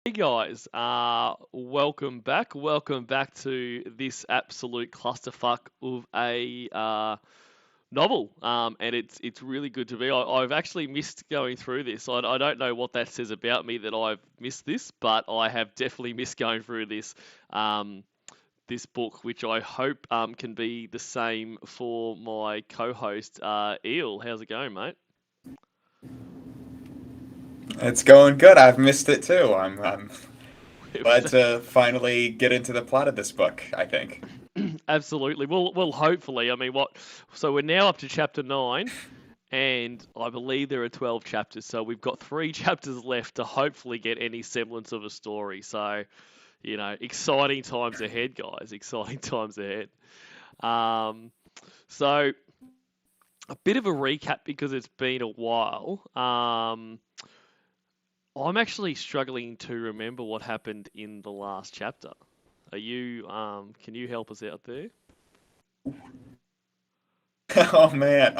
Hey guys, welcome back. Welcome back to this absolute clusterfuck of a novel. And it's really good to be. I've actually missed going through this. I don't know what that says about me that I've missed this, but I have definitely missed going through um, this book, which I hope can be the same for my co-host Eel. How's it going, mate? It's going good. I've missed it too. I'm glad to finally get into the plot of this book, I think. Absolutely. Well, hopefully. I mean, what? So we're now up to chapter 9, and I believe there are 12 chapters. So we've got 3 chapters left to hopefully get any semblance of a story. So, exciting times ahead, guys. Exciting times ahead. Um, so a bit of a recap because it's been a while. I'm actually struggling to remember what happened in the last chapter. Can you help us out there? Oh man.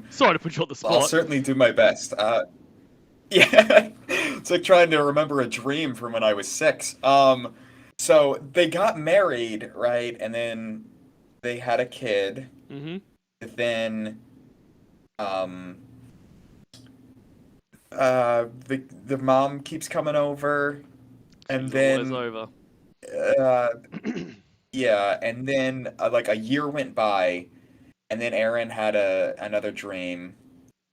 Sorry to put you on the I'll spot. certainly do my best. Yeah, it's like trying to remember a dream from when I was 6. So they got married, right? And then they had a kid. Hmm. Then, um, the mom keeps coming over, and She's always then, over. uh, yeah, and then like a year went by. And then Aaron had a another dream,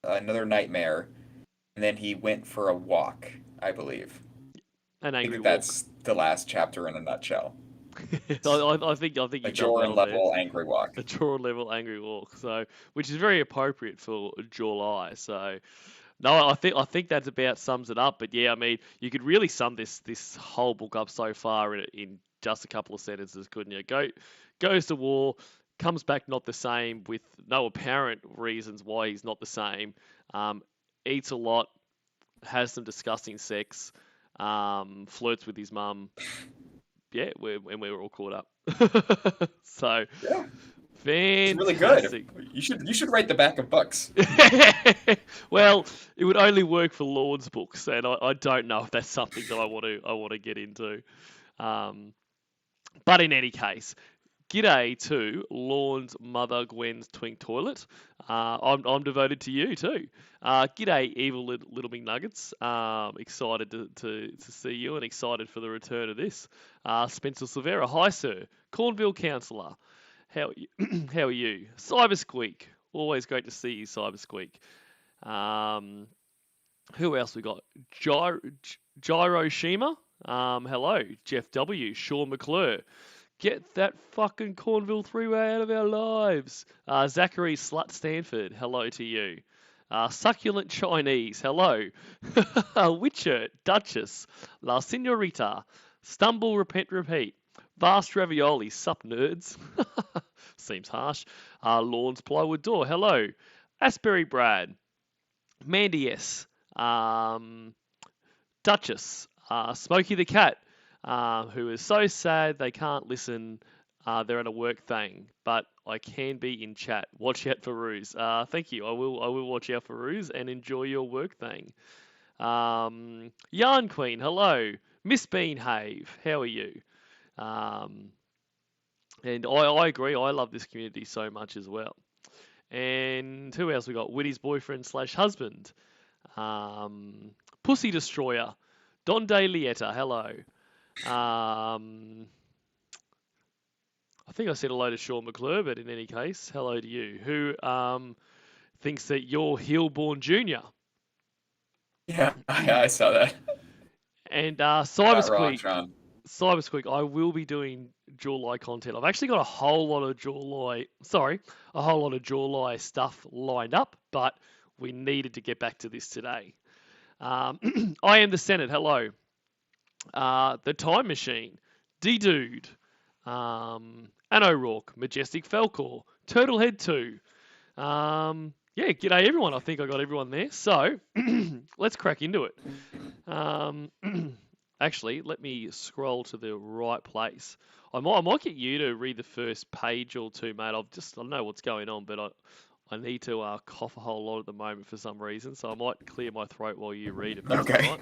another nightmare, and then he went for a walk, I believe. An I think angry that walk. that's the last chapter in a nutshell. I think A you've done Joran well there. level angry walk. A draw level angry walk. So, which is very appropriate for July. So, no, I think that's about sums it up. But yeah, I mean, you could really sum this whole book up so far in just a couple of sentences, couldn't you? Goes to war, comes back not the same with no apparent reasons why he's not the same. Um, Eats a lot, has some disgusting sex, flirts with his mum. Yeah, we're all caught up. So Yeah, it's really good. fantastic. You should write the back of books. Well, it would only work for Lorne's books, and I don't know if that's something that I want to get into. Um, but in any case, g'day to Lorne's mother Gwen's twink toilet. I'm devoted to you too. G'day, evil little McNuggets. Excited to see you and excited for the return of this. Spencer Silvera, hi sir. Cornville councillor, how are you? How are you? Cyber Squeak, always great to see you, Cyber Squeak. Um, who else we got? Gyro Shima. Hello, Jeff W. Sean McClure. Get that fucking Cornville three-way out of our lives. Zachary Slut Stanford, hello to you. Succulent Chinese, hello. Witcher, Duchess, La Senorita, Stumble, Repent, Repeat. Vast Ravioli, sup nerds. Seems harsh. Lawns Plywood Door, hello. Asbury Brad, Mandy S, um, Duchess, Smokey the Cat, who is so sad they can't listen. They're on a work thing, but I can be in chat. Watch out for Ruse. Thank you. I will watch out for Ruse and enjoy your work thing. Yarn Queen, hello. Miss Beanhave, how are you? Um, and I agree. I love this community so much as well. And who else we got? Witty's boyfriend slash husband. Um, Pussy Destroyer. Don De Lieta, hello. Um, I think I said hello to Sean McClure, but in any case, hello to you. Who thinks that you're Hillborn Jr. Yeah, I saw that. And Not wrong, Sean. Cybersqueak, I will be doing July content. I've actually got a whole lot of July stuff lined up, but we needed to get back to this today. I am the Senate. Hello. The Time Machine, D Dude, Anno Rourke, Majestic Falcor, Turtlehead 2. Yeah, g'day everyone. I think I got everyone there. So let's crack into it. Um, actually, let me scroll to the right place. I might get you to read the first page or two, mate. I don't know what's going on, but I need to cough a whole lot at the moment for some reason. So I might clear my throat while you read if that's all Okay. right.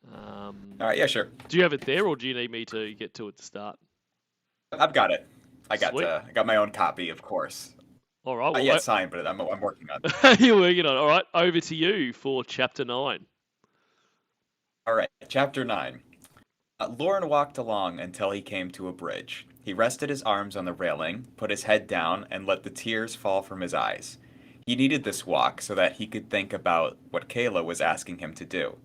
Um, All right, yeah, sure. do you have it there, or do you need me to get to it to start? I've got it. Sweet. I got my own copy, of course. All right. Not Well, yet signed, but I'm working on it. you're working on it. All right. Over to you for chapter 9. All right, chapter 9. Lorne walked along until he came to a bridge. He rested his arms on the railing, put his head down, and let the tears fall from his eyes. He needed this walk so that he could think about what Kayla was asking him to do.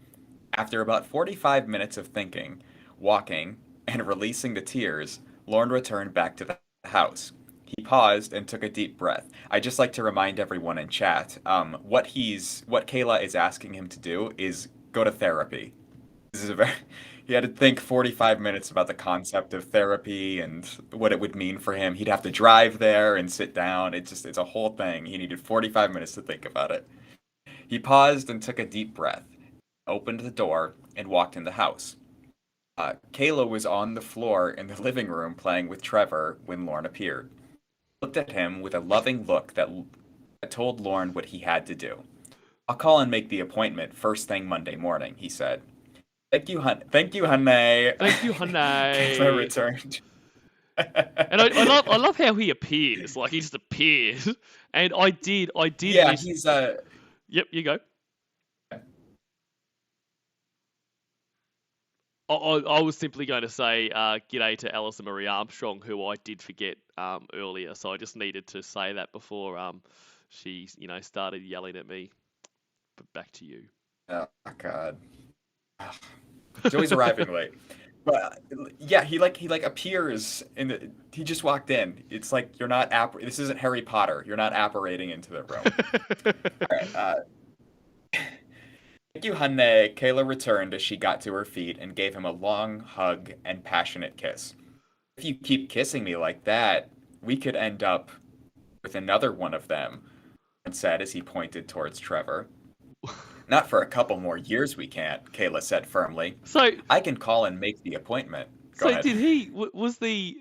After about 45 minutes of thinking, walking, and releasing the tears, Lorne returned back to the house. He paused and took a deep breath. I'd just like to remind everyone in chat, what Kayla is asking him to do is go to therapy. This is a very he had to think 45 minutes about the concept of therapy and what it would mean for him. He'd have to drive there and sit down. It's a whole thing. He needed 45 minutes to think about it. He paused and took a deep breath, opened the door, and walked in the house. Kayla was on the floor in the living room playing with Trevor when Lorne appeared. He looked at him with a loving look that told Lorne what he had to do. I'll call and make the appointment first thing Monday morning, he said. Thank you, Thank you, honey. Thank you, honey. Kayla returned. And I love how he appears. Like he just appeared. And I did. Yeah, miss... he's Yep, you go. I was simply going to say g'day to Alison Marie Armstrong, who I did forget earlier. So I just needed to say that before she started yelling at me. But back to you. Oh God. Joey's arriving late. But yeah, he appears he just walked in. It's like you're not this isn't Harry Potter. You're not apparating into the room. All right, thank you, honey. Kayla returned as she got to her feet and gave him a long hug and passionate kiss. If you keep kissing me like that, we could end up with another one of them, and said as he pointed towards Trevor. Not for a couple more years we can't, Kayla said firmly. So I can call and make the appointment. Go ahead. did he, was the,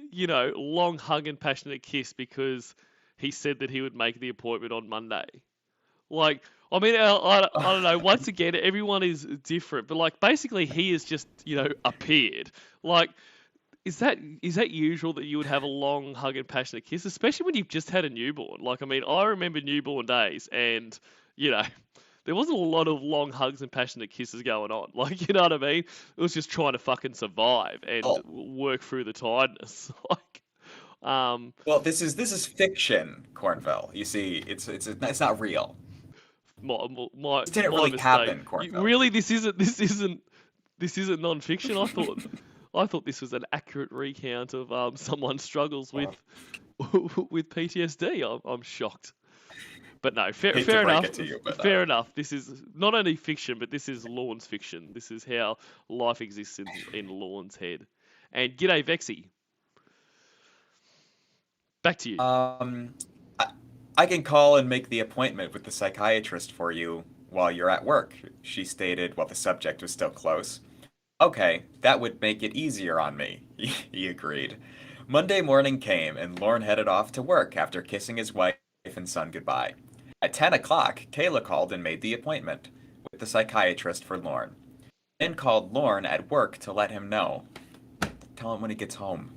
long hug and passionate kiss because he said that he would make the appointment on Monday? Like, I mean, I don't know. Once again, everyone is different, but like, basically, he has just, appeared. Like, is that usual that you would have a long hug and passionate kiss, especially when you've just had a newborn? Like, I mean, I remember newborn days, and there wasn't a lot of long hugs and passionate kisses going on. Like, you know what I mean? It was just trying to fucking survive and work through the tiredness. Like, well, this is fiction, Cornville. You see, it's not real. It didn't really mistake. happen, Cornville. Really, this isn't non-fiction. I thought this was an accurate recount of someone's struggles with with PTSD. I'm shocked. But no, fair enough. Fair enough. This is not only fiction, but this is Lorne's fiction. This is how life exists in Lorne's head. And g'day, Vexy. Back to you. I can call and make the appointment with the psychiatrist for you while you're at work, she stated while the subject was still close. Okay, that would make it easier on me, he agreed. Monday morning came, and Lorne headed off to work after kissing his wife and son goodbye. At 10 o'clock, Kayla called and made the appointment with the psychiatrist for Lorne. Then called Lorne at work to let him know. Tell him when he gets home.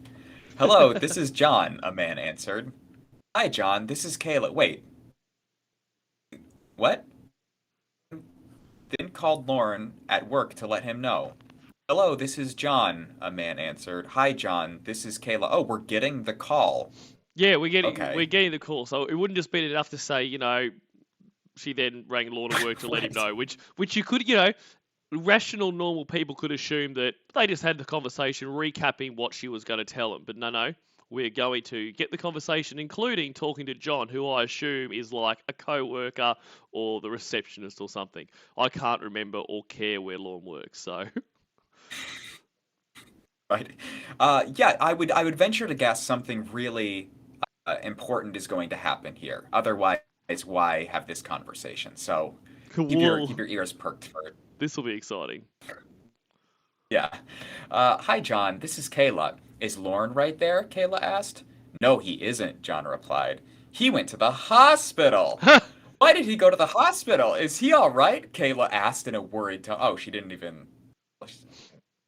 Hello, this is John, a man answered. Hi, John, this is Kayla. Wait. What? Then called Lorne at work to let him know. Hello, this is John, a man answered. Hi, John, this is Kayla. Oh, we're getting the call. Yeah, we're getting the call. So it wouldn't just be enough to say, she then rang Lorne at work to let him know, which you could, rational, normal people could assume that they just had the conversation recapping what she was going to tell him. But no, we're going to get the conversation, including talking to John, who I assume is like a co-worker or the receptionist or something. I can't remember or care where Lorne works, so... Right. Yeah, I would venture to guess something really important is going to happen here. Otherwise, why have this conversation? So cool. keep your ears perked for it. This will be exciting. Yeah. Hi, John. This is Kayla. Is Lorne right there? Kayla asked. No, he isn't, John replied. He went to the hospital. Why did he go to the hospital? Is he all right? Kayla asked in a worried tone. Oh, she didn't even...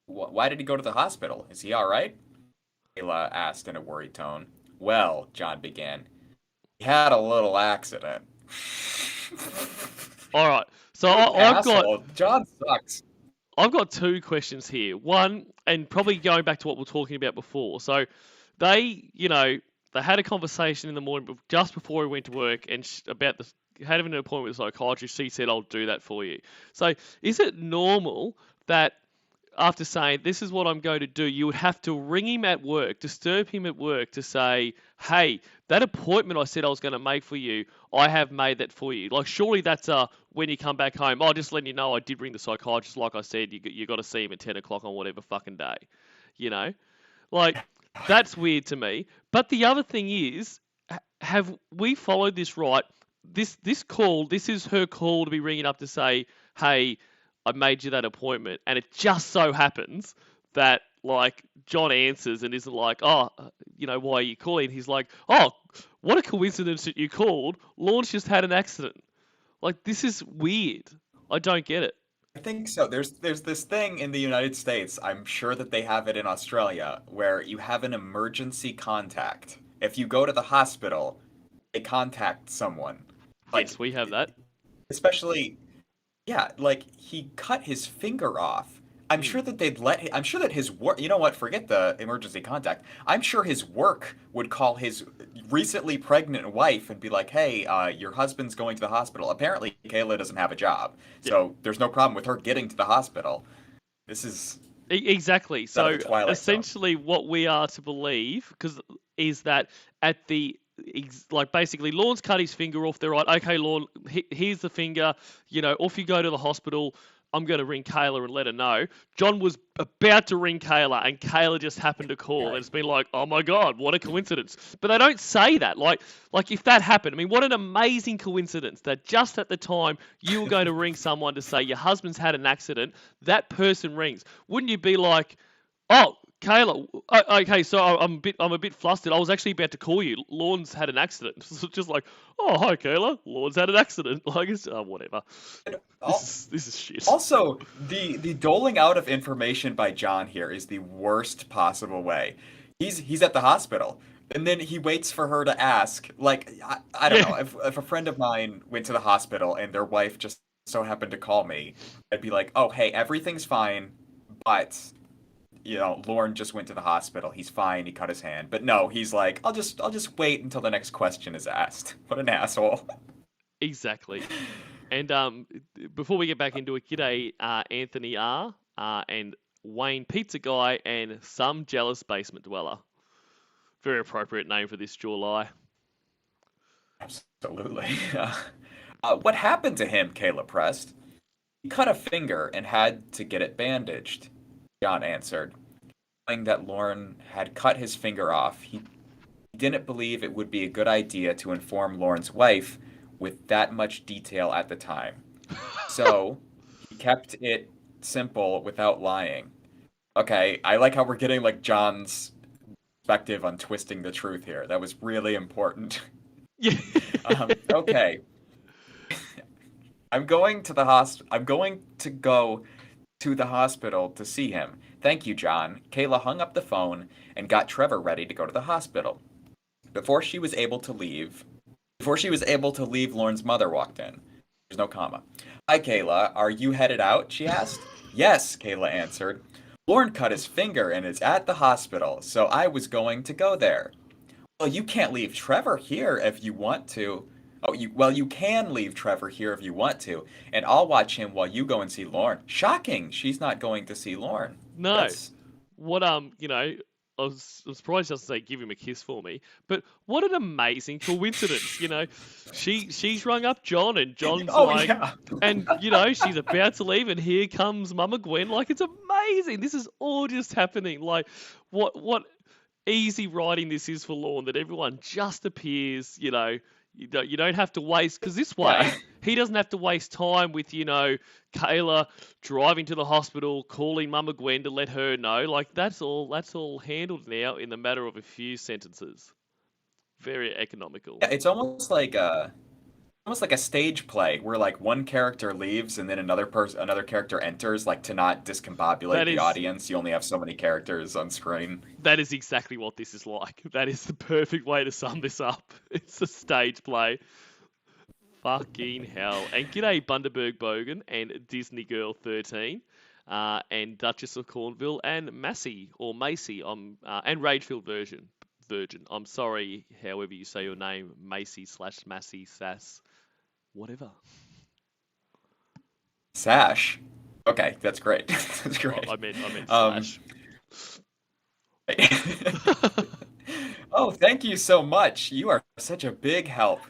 Why did he go to the hospital? Is he all right? Kayla asked in a worried tone. Well, John began, he had a little accident. All right. So What an I've got asshole. John sucks. two questions here. One, and probably going back to what we were talking about before. So they had a conversation in the morning just before he went to work and about the had an appointment with a psychiatrist. She said, "I'll do that for you." So is it normal that after saying this is what I'm going to do, you would have to ring him at work, disturb him at work to say, hey, that appointment I said I was going to make for you, I have made that for you. Like, surely that's when you come back home, oh, just letting you know I did ring the psychiatrist, like I said, you got to see him at 10 o'clock on whatever fucking day. You know? Like, that's weird to me. But the other thing is, have we followed this right? This is her call to be ringing up to say, hey, I made you that appointment, and it just so happens that like John answers and isn't like, oh, why are you calling? He's like, oh, what a coincidence that you called. Lorne's just had an accident. Like, this is weird. I don't get it. I think so. There's this thing in the United States, I'm sure that they have it in Australia, where you have an emergency contact. If you go to the hospital, they contact someone. Like, Yes, we have that. especially, yeah, like he cut his finger off. I'm Mm. sure that I'm sure that his work. You know what? Forget the emergency contact. I'm sure his work would call his recently pregnant wife and be like, "Hey, your husband's going to the hospital." Apparently, Kayla doesn't have a job, Yeah. so there's no problem with her getting to the hospital. This is Exactly. out of So the Twilight Zone. essentially, what we are to believe, is that at the like basically, Lorne's cut his finger off. They're right. Okay, Lorne, here's the finger. Off you go to the hospital. I'm going to ring Kayla and let her know. John was about to ring Kayla, and Kayla just happened to call. And it's been like, oh my god, what a coincidence! But they don't say that. Like if that happened, I mean, what an amazing coincidence that just at the time you were going to ring someone to say your husband's had an accident, that person rings. Wouldn't you be like, oh, Kayla, okay, so I'm a bit flustered. I was actually about to call you. Lorne's had an accident. It's just like, oh, hi, Kayla. Lorne's had an accident. Like, it's whatever. This is shit. Also, the doling out of information by John here is the worst possible way. He's at the hospital, and then he waits for her to ask. Like, I don't Yeah, know, if a friend of mine went to the hospital and their wife just so happened to call me, I'd be like, oh, hey, everything's fine, but Lorne just went to the hospital. He's fine. He cut his hand. But no, he's like, I'll just wait until the next question is asked. What an asshole. exactly. And before we get back into it, g'day, Anthony R. And Wayne Pizza Guy and some jealous basement dweller. Very appropriate name for this July. Absolutely. What happened to him? Kayla pressed. He cut a finger and had to get it bandaged, John answered. Knowing that Lorne had cut his finger off, he didn't believe it would be a good idea to inform Lorne's wife with that much detail at the time. So he kept it simple without lying. Okay, I like how we're getting like John's perspective on twisting the truth here. That was really important. Yeah. Okay, I'm going to go to the hospital to see him. Thank you, John. Kayla hung up the phone and got Trevor ready to go to the hospital. Before she was able to leave, Lauren's mother walked in. There's no comma. Hi, Kayla. Are you headed out? She asked. Yes, Kayla answered. Lorne cut his finger and is at the hospital, so I was going to go there. Well, you can't leave Trevor here if you want to. You can leave Trevor here if you want to, and I'll watch him while you go and see Lorne. Shocking, she's not going to see Lorne. No. That's What I was surprised just to say give him a kiss for me, but what an amazing coincidence, she's rung up John and John's oh like, yeah. and she's about to leave and here comes Mama Gwen, like it's amazing. This is all just happening. Like what easy writing this is for Lorne that everyone just appears, you don't have to waste because this way Yeah. he doesn't have to waste time with Kayla driving to the hospital, calling Mama Gwen to let her know. Like that's all handled now in the matter of a few sentences. Very economical. Yeah, it's almost like a stage play where like one character leaves and then another character enters, like to not discombobulate That the is audience. You only have so many characters on screen. that is exactly what this is like. That is the perfect way to sum this up. It's a stage play. Fucking hell. And g'day Bundaberg Bogan and Disney Girl 13. And Duchess of Cornwall and Massey or Macy. And Ragefield Virgin. I'm sorry, however you say your name, Macy/Massey Sass, whatever. Sash. Okay, that's great. That's Oh, great. I meant Um, slash. oh, thank you so much. You are such a big help.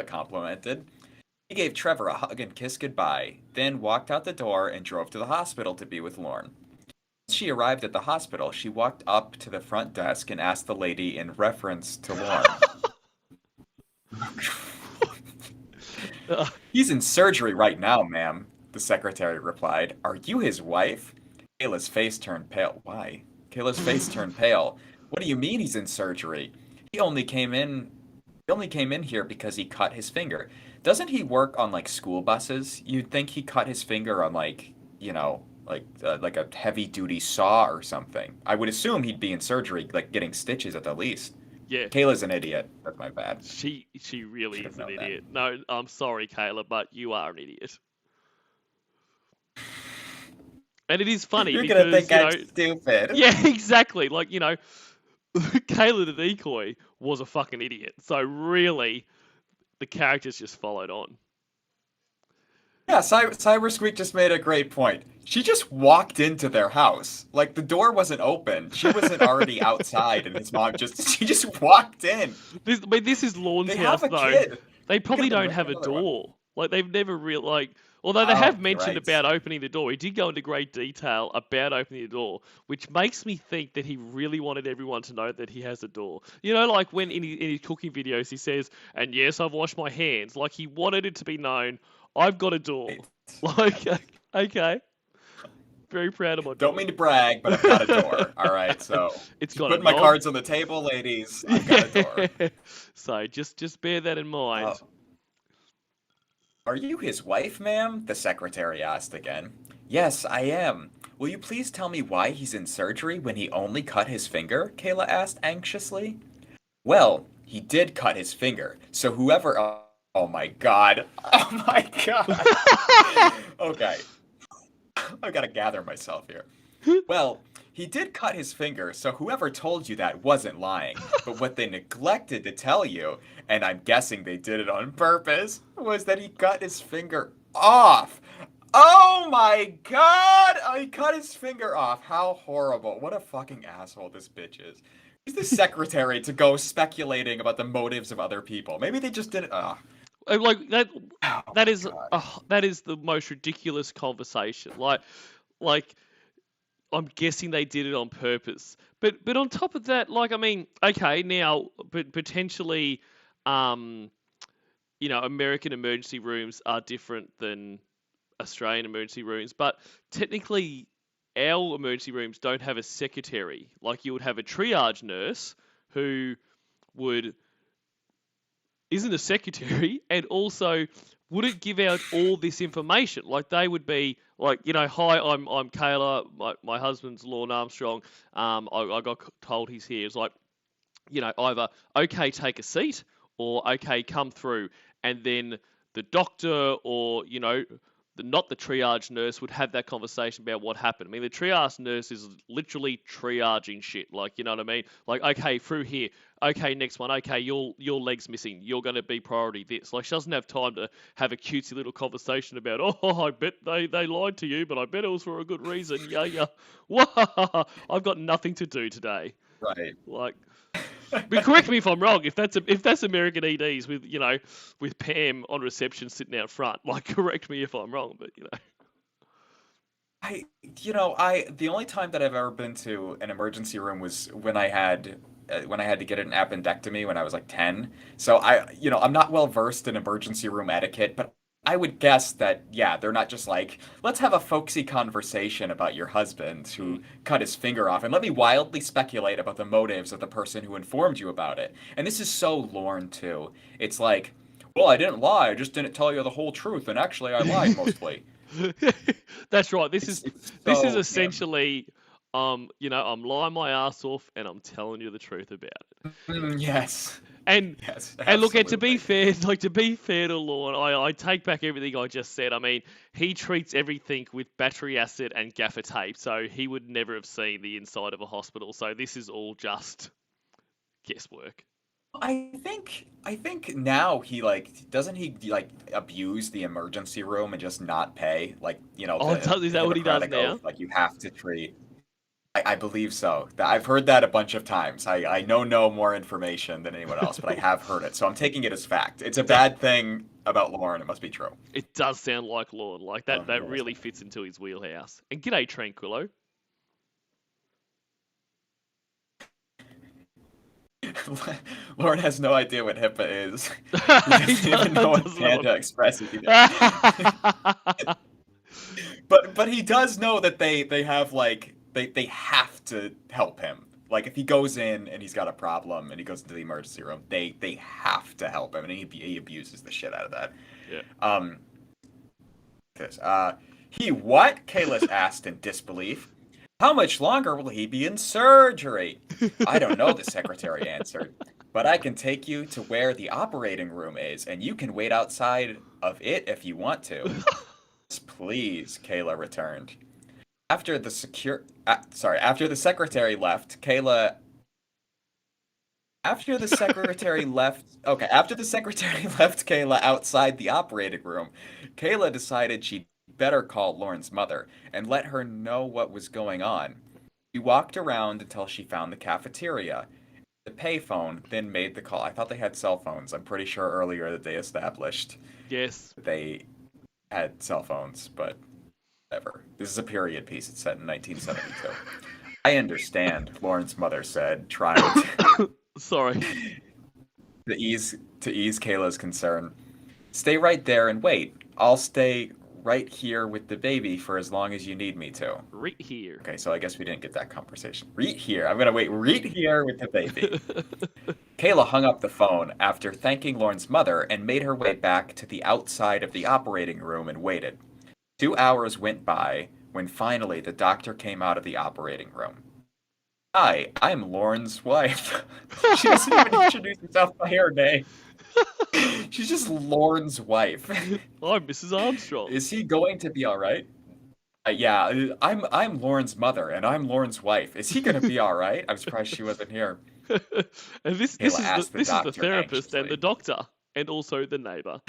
Complimented. He gave Trevor a hug and kiss goodbye, then walked out the door and drove to the hospital to be with Lorne. Once she arrived at the hospital, she walked up to the front desk and asked the lady in reference to Lorne. He's in surgery right now, ma'am, the secretary replied. Are you his wife? Kayla's face turned pale. Why? Kayla's face turned pale. What do you mean he's in surgery? He only came in he only came in here because he cut his finger. Doesn't he work on like school buses? You'd think he cut his finger on like, like a heavy duty saw or something. I would assume he'd be in surgery, like getting stitches at the least. Yeah, Kayla's an idiot. That's my bad. she really Should have is an known that. idiot. No, I'm sorry, Kayla, but you are an idiot. And it is funny You're gonna because, think I'm stupid. yeah, exactly. Like, Kayla the decoy was a fucking idiot. So really, the characters just followed on. Yeah, Cyber Squeak just made a great point. She just walked into their house. Like the door wasn't open. She wasn't already outside, and his mom she just walked in. This is Lorne's They house have a though. kid. They They probably gotta don't bring have a another one. door. Like they've never real like. Although they Oh, have you're mentioned right. about opening the door, he did go into great detail about opening the door, which makes me think that he really wanted everyone to know that he has a door. Like when in his cooking videos he says, "And yes, I've washed my hands." Like he wanted it to be known, I've got a door. Right. Like, okay, very proud of my Don't door. mean to brag, but I've got a door. All right, so It's just got a putting my knob. cards on the table, ladies. I've got a door. So just bear that in mind. Are you his wife, ma'am? The secretary asked again. Yes, I am. Will you please tell me why he's in surgery when he only cut his finger? Kayla asked anxiously. Well, he did cut his finger, so whoever. Oh my god. Oh my god. Okay, I've got to gather myself here. Well, he did cut his finger, so whoever told you that wasn't lying. But what they neglected to tell you, and I'm guessing they did it on purpose, was that he cut his finger off. Oh my god! Oh, he cut his finger off. How horrible. What a fucking asshole this bitch is. Who's the secretary to go speculating about the motives of other people? Maybe they just did it. Like that. Oh That my is god. that is the most ridiculous conversation. Like I'm guessing they did it on purpose. But on top of that, like I mean, okay, now but potentially, um, American emergency rooms are different than Australian emergency rooms, but technically our emergency rooms don't have a secretary. Like you would have a triage nurse who would isn't a secretary and also wouldn't give out all this information. Like they would be like, hi, I'm Kayla, my husband's Lorne Armstrong. I got told he's here. It's like, either okay, take a seat, or okay, come through, and then the doctor or not the triage nurse would have that conversation about what happened. I mean, the triage nurse is literally triaging shit. Like, you know what I mean? Like, okay, through here. Okay, next one. Okay, your leg's missing. You're going to be priority this. Like, she doesn't have time to have a cutesy little conversation about, oh, I bet they lied to you, but I bet it was for a good reason. Yeah, yeah. Wah, I've got nothing to do today. Right. Like, but correct me if I'm wrong. If that's American EDs with with Pam on reception sitting out front, like correct me if I'm wrong. But The only time that I've ever been to an emergency room was when I had to get an appendectomy when I was like 10. So I'm not well versed in emergency room etiquette, but I would guess that, yeah, they're not just like, let's have a folksy conversation about your husband who cut his finger off, and let me wildly speculate about the motives of the person who informed you about it. And this is so Lorne, too. It's like, Well, I didn't lie. I just didn't tell you the whole truth, and actually, I lied mostly. That's right. It's This is so him. essentially, I'm lying my ass off and I'm telling you the truth about it. Yes. And Yes, and look, and to be absolutely. fair, like to be fair to Lorne, I take back everything I just said. I mean, he treats everything with battery acid and gaffer tape, so he would never have seen the inside of a hospital. So this is all just guesswork. I think now he like doesn't he like abuse the emergency room and just not pay like Oh, the is that what he does Hippocratic now? oath like you have to treat. I believe so. I've heard that a bunch of times. I know no more information than anyone else, but I have heard it, so I'm taking it as fact. It's a Duh. bad thing about Lauren. It must be true. It does sound like Lorne. Like that Yeah, that's really fits into his wheelhouse. And g'day, Tranquillo. fine. Lauren has no idea what HIPAA is. He He doesn't even know what doesn't know what. Panda Express is either. But he does know that they have like they have to help him. Like if he goes in and he's got a problem and he goes into the emergency room, they have to help him, and he abuses the shit out of that. Yeah. Um, this he what? Kalis asked in disbelief. How much longer will he be in surgery? I don't know, the secretary answered. But I can take you to where the operating room is, and you can wait outside of it if you want to. Please, Kayla returned. After the secretary left, after the secretary left Kayla outside the operating room, Kayla decided she'd better call Lauren's mother and let her know what was going on. She walked around until she found the cafeteria, the payphone, then made the call. I thought they had cell phones. I'm pretty sure earlier that they established Yes. that they had cell phones, but whatever. This is a period piece. It's set in 1972. I understand, Lauren's mother said, trying Sorry. to ease Kayla's concern. Stay right there and wait. I'll stay right here with the baby for as long as you need me to. Right here. Okay, so I guess we didn't get that conversation. Right here. I'm gonna wait right here with the baby. Kayla hung up the phone after thanking Lauren's mother and made her way back to the outside of the operating room and waited. 2 hours went by when finally the doctor came out of the operating room. Hi, I'm Lauren's wife. She doesn't even introduce herself by her name. She's just Lauren's wife. I'm Mrs. Armstrong. Is he going to be all right? Yeah, I'm Lauren's mother and I'm Lauren's wife. Is he gonna be all right? I'm surprised she wasn't here. And this Kayla is the asked the this is the doctor therapist and the anxiously. doctor and also the neighbor.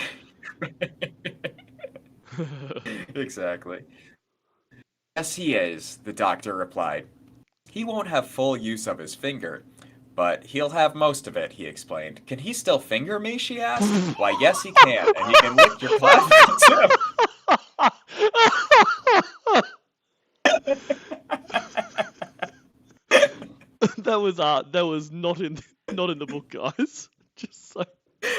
Exactly. Yes, he is, the doctor replied. He won't have full use of his finger, but he'll have most of it, he explained. Can he still finger me? She asked. Why, yes, he can, and he can lick your clavicle too. That was not in the book, guys. Just so.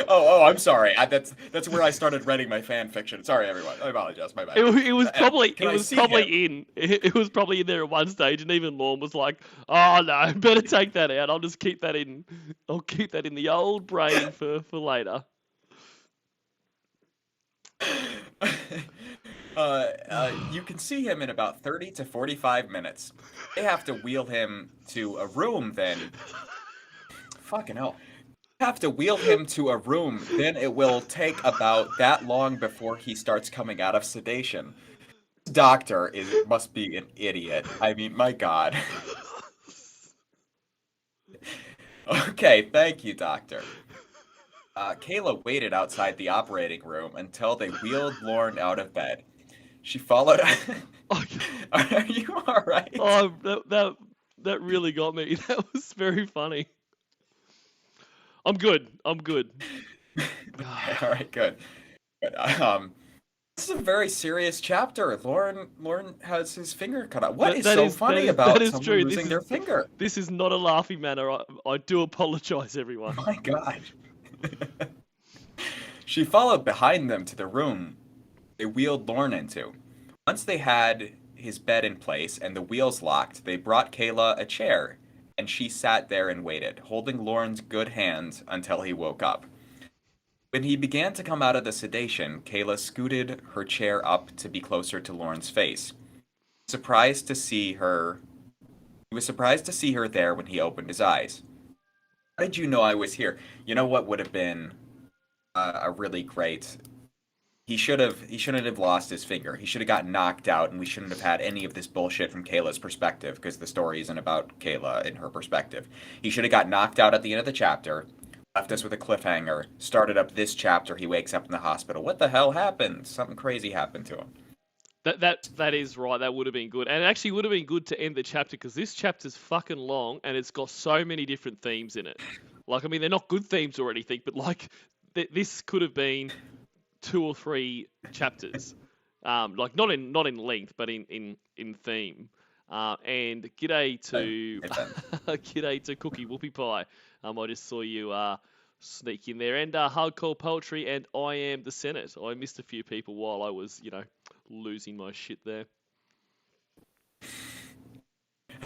I'm sorry. That's where I started writing my fan fiction. Sorry, everyone. I apologize. My bad. It was probably Can I see him? it was probably in there at one stage, and even Lorne was like, "Oh no, better take that out. I'll just keep that in. I'll keep that in the old brain for later." You can see him in about 30 to 45 minutes. They have to wheel him to a room then. Fucking hell. Have to wheel him to a room, then it will take about that long before he starts coming out of sedation. This doctor must be an idiot. I mean, my God. Okay, thank you, doctor. Kayla waited outside the operating room until they wheeled Lorne out of bed. She followed. Oh, Are you all right? oh, that really got me. That was very funny. I'm good. I'm good. Okay, all right, good. Good. This is a very serious chapter. Lauren has his finger cut off. What That is that so is funny that about is someone true. losing their finger? This is not a laughing matter. I do apologize, everyone. My God. She followed behind them to the room they wheeled Lorne into. Once they had his bed in place and the wheels locked, they brought Kayla a chair, and she sat there and waited, holding Lorne's good hand until he woke up. When he began to come out of the sedation, Kayla scooted her chair up to be closer to Lorne's face. Surprised to see her, he was surprised to see her there when he opened his eyes. How did you know I was here? You know what would have been a really great. He shouldn't have lost his finger. He should have gotten knocked out, and we shouldn't have had any of this bullshit from Kayla's perspective because the story isn't about Kayla and her perspective. He should have got knocked out at the end of the chapter, left us with a cliffhanger, started up this chapter. He wakes up in the hospital. What the hell happened? Something crazy happened to him. That is right. That would have been good, and it actually would have been good to end the chapter because this chapter's fucking long and it's got so many different themes in it. Like, I mean, they're not good themes or anything, but like, this could have been 2 or 3 chapters. Like not in length, but in theme. And g'day to g'day to Cookie Whoopie Pie. I just saw you sneak in there, and Hardcore Poetry, and I am the Senate. I missed a few people while I was, losing my shit there.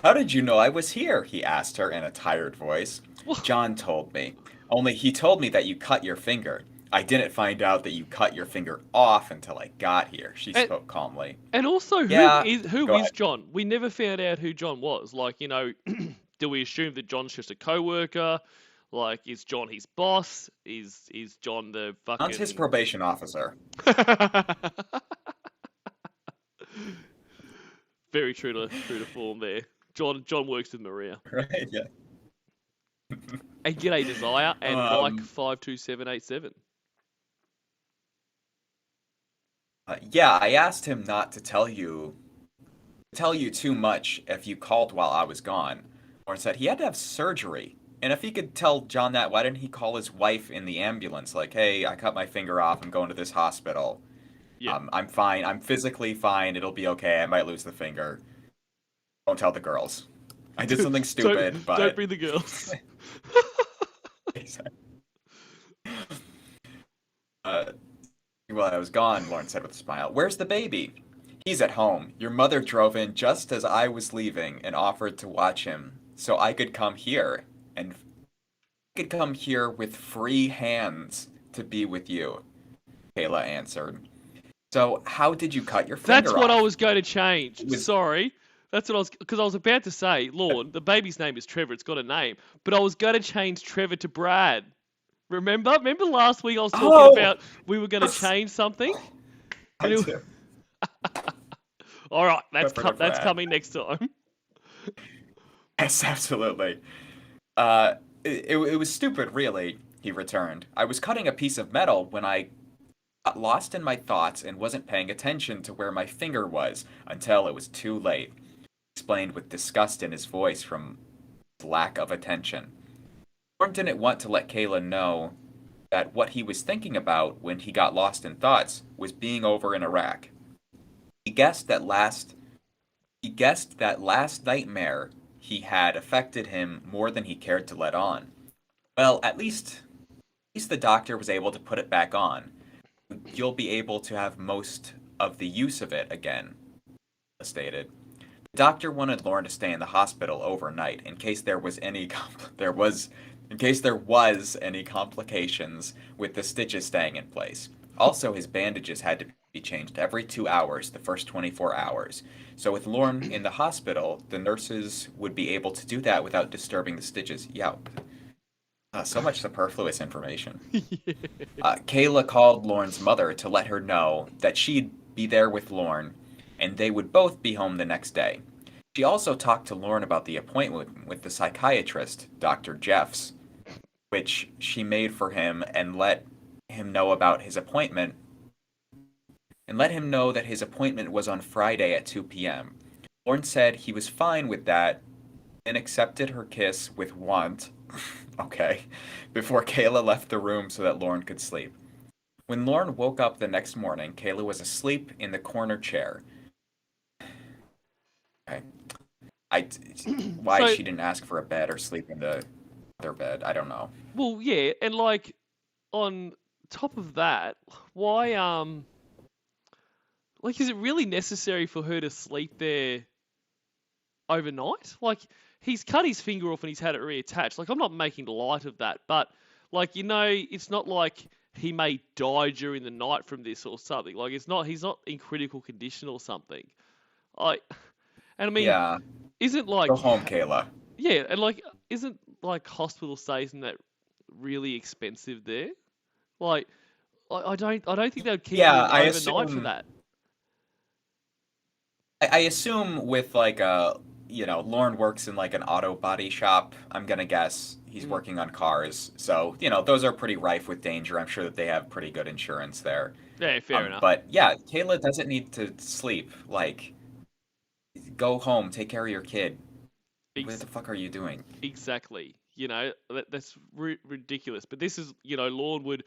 How did you know I was here? He asked her in a tired voice. John told me. Only he told me that you cut your finger. I didn't find out that you cut your finger off until I got here, she spoke calmly. And also, who is John? We never found out who John was. Like, do we assume that John's just a co-worker? Like, is John his boss? Is John the fucking... John's his probation officer. Very true to form there. John works with Maria. Right, yeah. And g'day Desire and Mike 52787. Yeah, I asked him not to tell you too much if you called while I was gone. Lorne said he had to have surgery. And if he could tell John that, why didn't he call his wife in the ambulance? Like, hey, I cut my finger off. I'm going to this hospital. Yeah. I'm fine. I'm physically fine. It'll be okay. I might lose the finger. Don't tell the girls. I did something stupid, but... Don't bring the girls. While I was gone, Lorne said with a smile, "Where's the baby?" "He's at home. Your mother drove in just as I was leaving and offered to watch him, so I could come here with free hands to be with you," Kayla answered. "So how did you cut your finger That's what off?" I was going to change. Sorry. That's what because I was about to say, Lorne, the baby's name is Trevor. It's got a name. But I was going to change Trevor to Brad. Remember last week I was talking about we were going to change something? All right, that's coming next time. Yes, absolutely. It was stupid, really, he returned. "I was cutting a piece of metal when I got lost in my thoughts and wasn't paying attention to where my finger was until it was too late," he explained with disgust in his voice from his lack of attention. Lorne didn't want to let Kayla know that what he was thinking about when he got lost in thoughts was being over in Iraq. He guessed that last nightmare he had affected him more than he cared to let on. Well, at least the doctor was able to put it back on. "You'll be able to have most of the use of it again," stated. The doctor wanted Lorne to stay in the hospital overnight in case there was any complications with the stitches staying in place. Also, his bandages had to be changed every 2 hours the first 24 hours. So with Lorne in the hospital, the nurses would be able to do that without disturbing the stitches. Yeah. So much superfluous information. Kayla called Lorne's mother to let her know that she'd be there with Lorne, and they would both be home the next day. She also talked to Lorne about the appointment with the psychiatrist, Dr. Jeffs, which she made for him, and let him know that his appointment was on Friday at 2 p.m. Lorne said he was fine with that and accepted her kiss with want. Okay. Before Kayla left the room so that Lorne could sleep. When Lorne woke up the next morning, Kayla was asleep in the corner chair. Okay. Why she didn't ask for a bed or sleep in the other bed, I don't know. Well, yeah, and like on top of that, why like is it really necessary for her to sleep there overnight? Like he's cut his finger off and he's had it reattached. Like I'm not making light of that, but like it's not like he may die during the night from this or something. Like he's not in critical condition or something. I and I mean, Yeah. isn't Go like home, Kayla. yeah, and like isn't like hospital stays and that really expensive there? Like I don't think they would keep you Yeah, in overnight for that. I assume with like Lorne works in like an auto body shop. I'm gonna guess he's Mm. working on cars, so those are pretty rife with danger. I'm sure that they have pretty good insurance there. Yeah, fair enough. But yeah, Kayla doesn't need to sleep. Like, go home, take care of your kid. What Ex- the fuck are you doing? exactly. That's ridiculous. But this is, Lorne would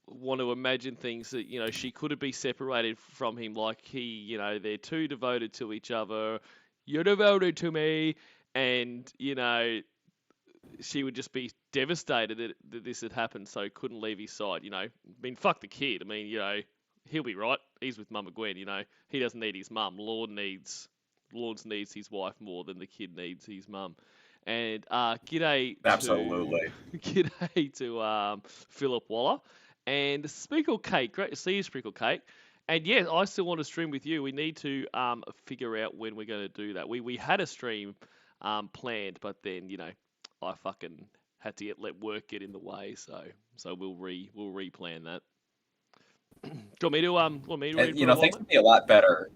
want to imagine things that, she couldn't be separated from him. Like they're too devoted to each other. You're devoted to me. And, she would just be devastated that this had happened, so couldn't leave his side. I mean, fuck the kid. I mean, he'll be right. He's with Mama Gwen. He doesn't need his mum. Lawrence needs his wife more than the kid needs his mum. And Absolutely. g'day to Philip Waller and Sprinkle Cake. Great to see you, Sprinkle Cake. And yeah, I still want to stream with you. We need to figure out when we're going to do that. We had a stream planned, but then I fucking had to let work get in the way, so we'll replan that. Do you want me to read for a while, Things mate? would be a lot better.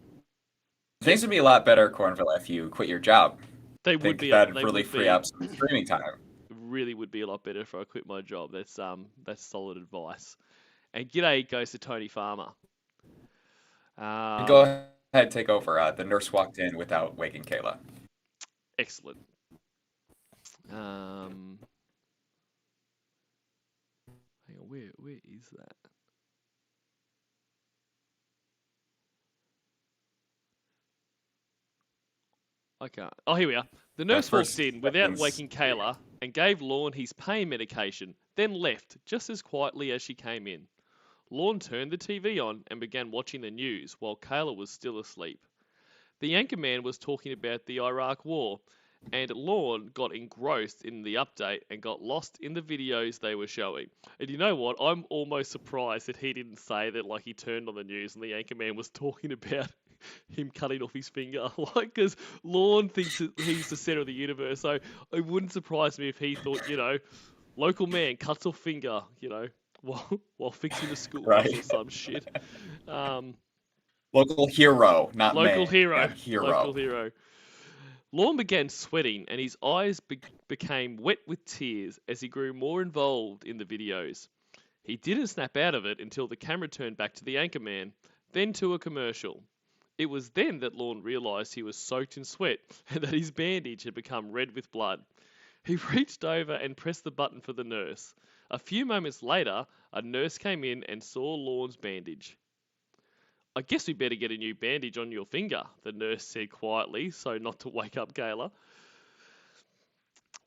Yeah, Things would be a lot better, Cornville, if you quit your job. Think that'd they really would free be up some streaming time. really would be a lot better if I quit my job. That's solid advice. And g'day goes to Tony Farmer. Um, Go ahead, take over. The nurse walked in without waking Kayla. excellent. Hang on, where is that? I can't. Oh, here we are. The The nurse walked first in without things. waking Kayla and gave Lorne his pain medication, then left just as quietly as she came in. Lorne turned the TV on and began watching the news while Kayla was still asleep. The anchorman was talking about the Iraq War, and Lorne got engrossed in the update and got lost in the videos they were showing. And you know what? I'm almost surprised that he didn't say that, like, he turned on the news and the anchorman was talking about him cutting off his finger. Like, because Lorne thinks that he's the center of the universe, so it wouldn't surprise me if he thought, local man cuts off finger, while fixing the school bus or Right. some shit. Um, Local hero, not local man. hero. Hero. Local hero. Lorne began sweating and his eyes became wet with tears as he grew more involved in the videos. He didn't snap out of it until the camera turned back to the anchorman, then to a commercial. It was then that Lorne realised he was soaked in sweat and that his bandage had become red with blood. He reached over and pressed the button for the nurse. A few moments later, a nurse came in and saw Lorne's bandage. I guess we better get a new bandage on your finger, the nurse said quietly, so not to wake up Kayla.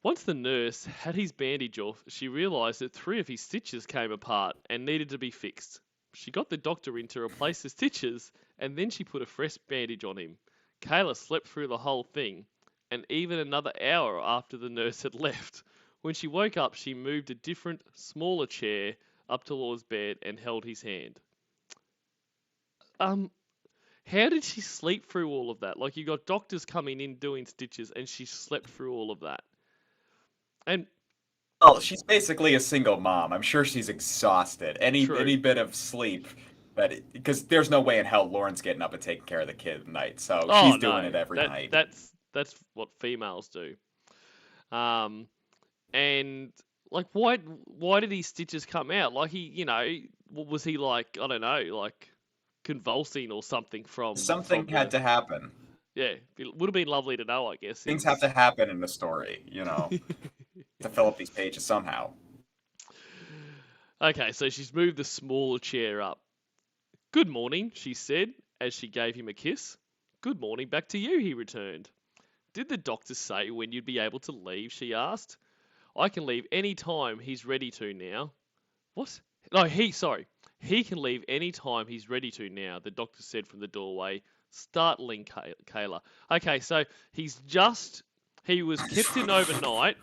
Once the nurse had his bandage off, she realised that 3 of his stitches came apart and needed to be fixed. She got the doctor in to replace the stitches, and then she put a fresh bandage on him. Kayla slept through the whole thing, and even another hour after the nurse had left. When she woke up, she moved a different, smaller chair up to Law's bed and held his hand. How did she sleep through all of that? Like, you got doctors coming in doing stitches, and she slept through all of that. And Well, she's basically a single mom. I'm sure she's exhausted. true. Any bit of sleep, because there's no way in hell Lauren's getting up and taking care of the kid at night. So Oh she's doing no, it every that night. that's what females do. Um, and like, why did these stitches come out? Like, was he like, I don't know, like convulsing or something Something from had the. to happen. Yeah, it would have been lovely to know, I guess. Things have to happen in the story, to fill up these pages somehow. Okay, so she's moved the smaller chair up. Good morning, she said as she gave him a kiss. Good morning back to you, he returned. Did the doctor say when you'd be able to leave? She asked. I can leave any time he's ready to now. What? No, He can leave any time he's ready to now, the doctor said from the doorway, startling Kayla. Okay, so He was kept in overnight.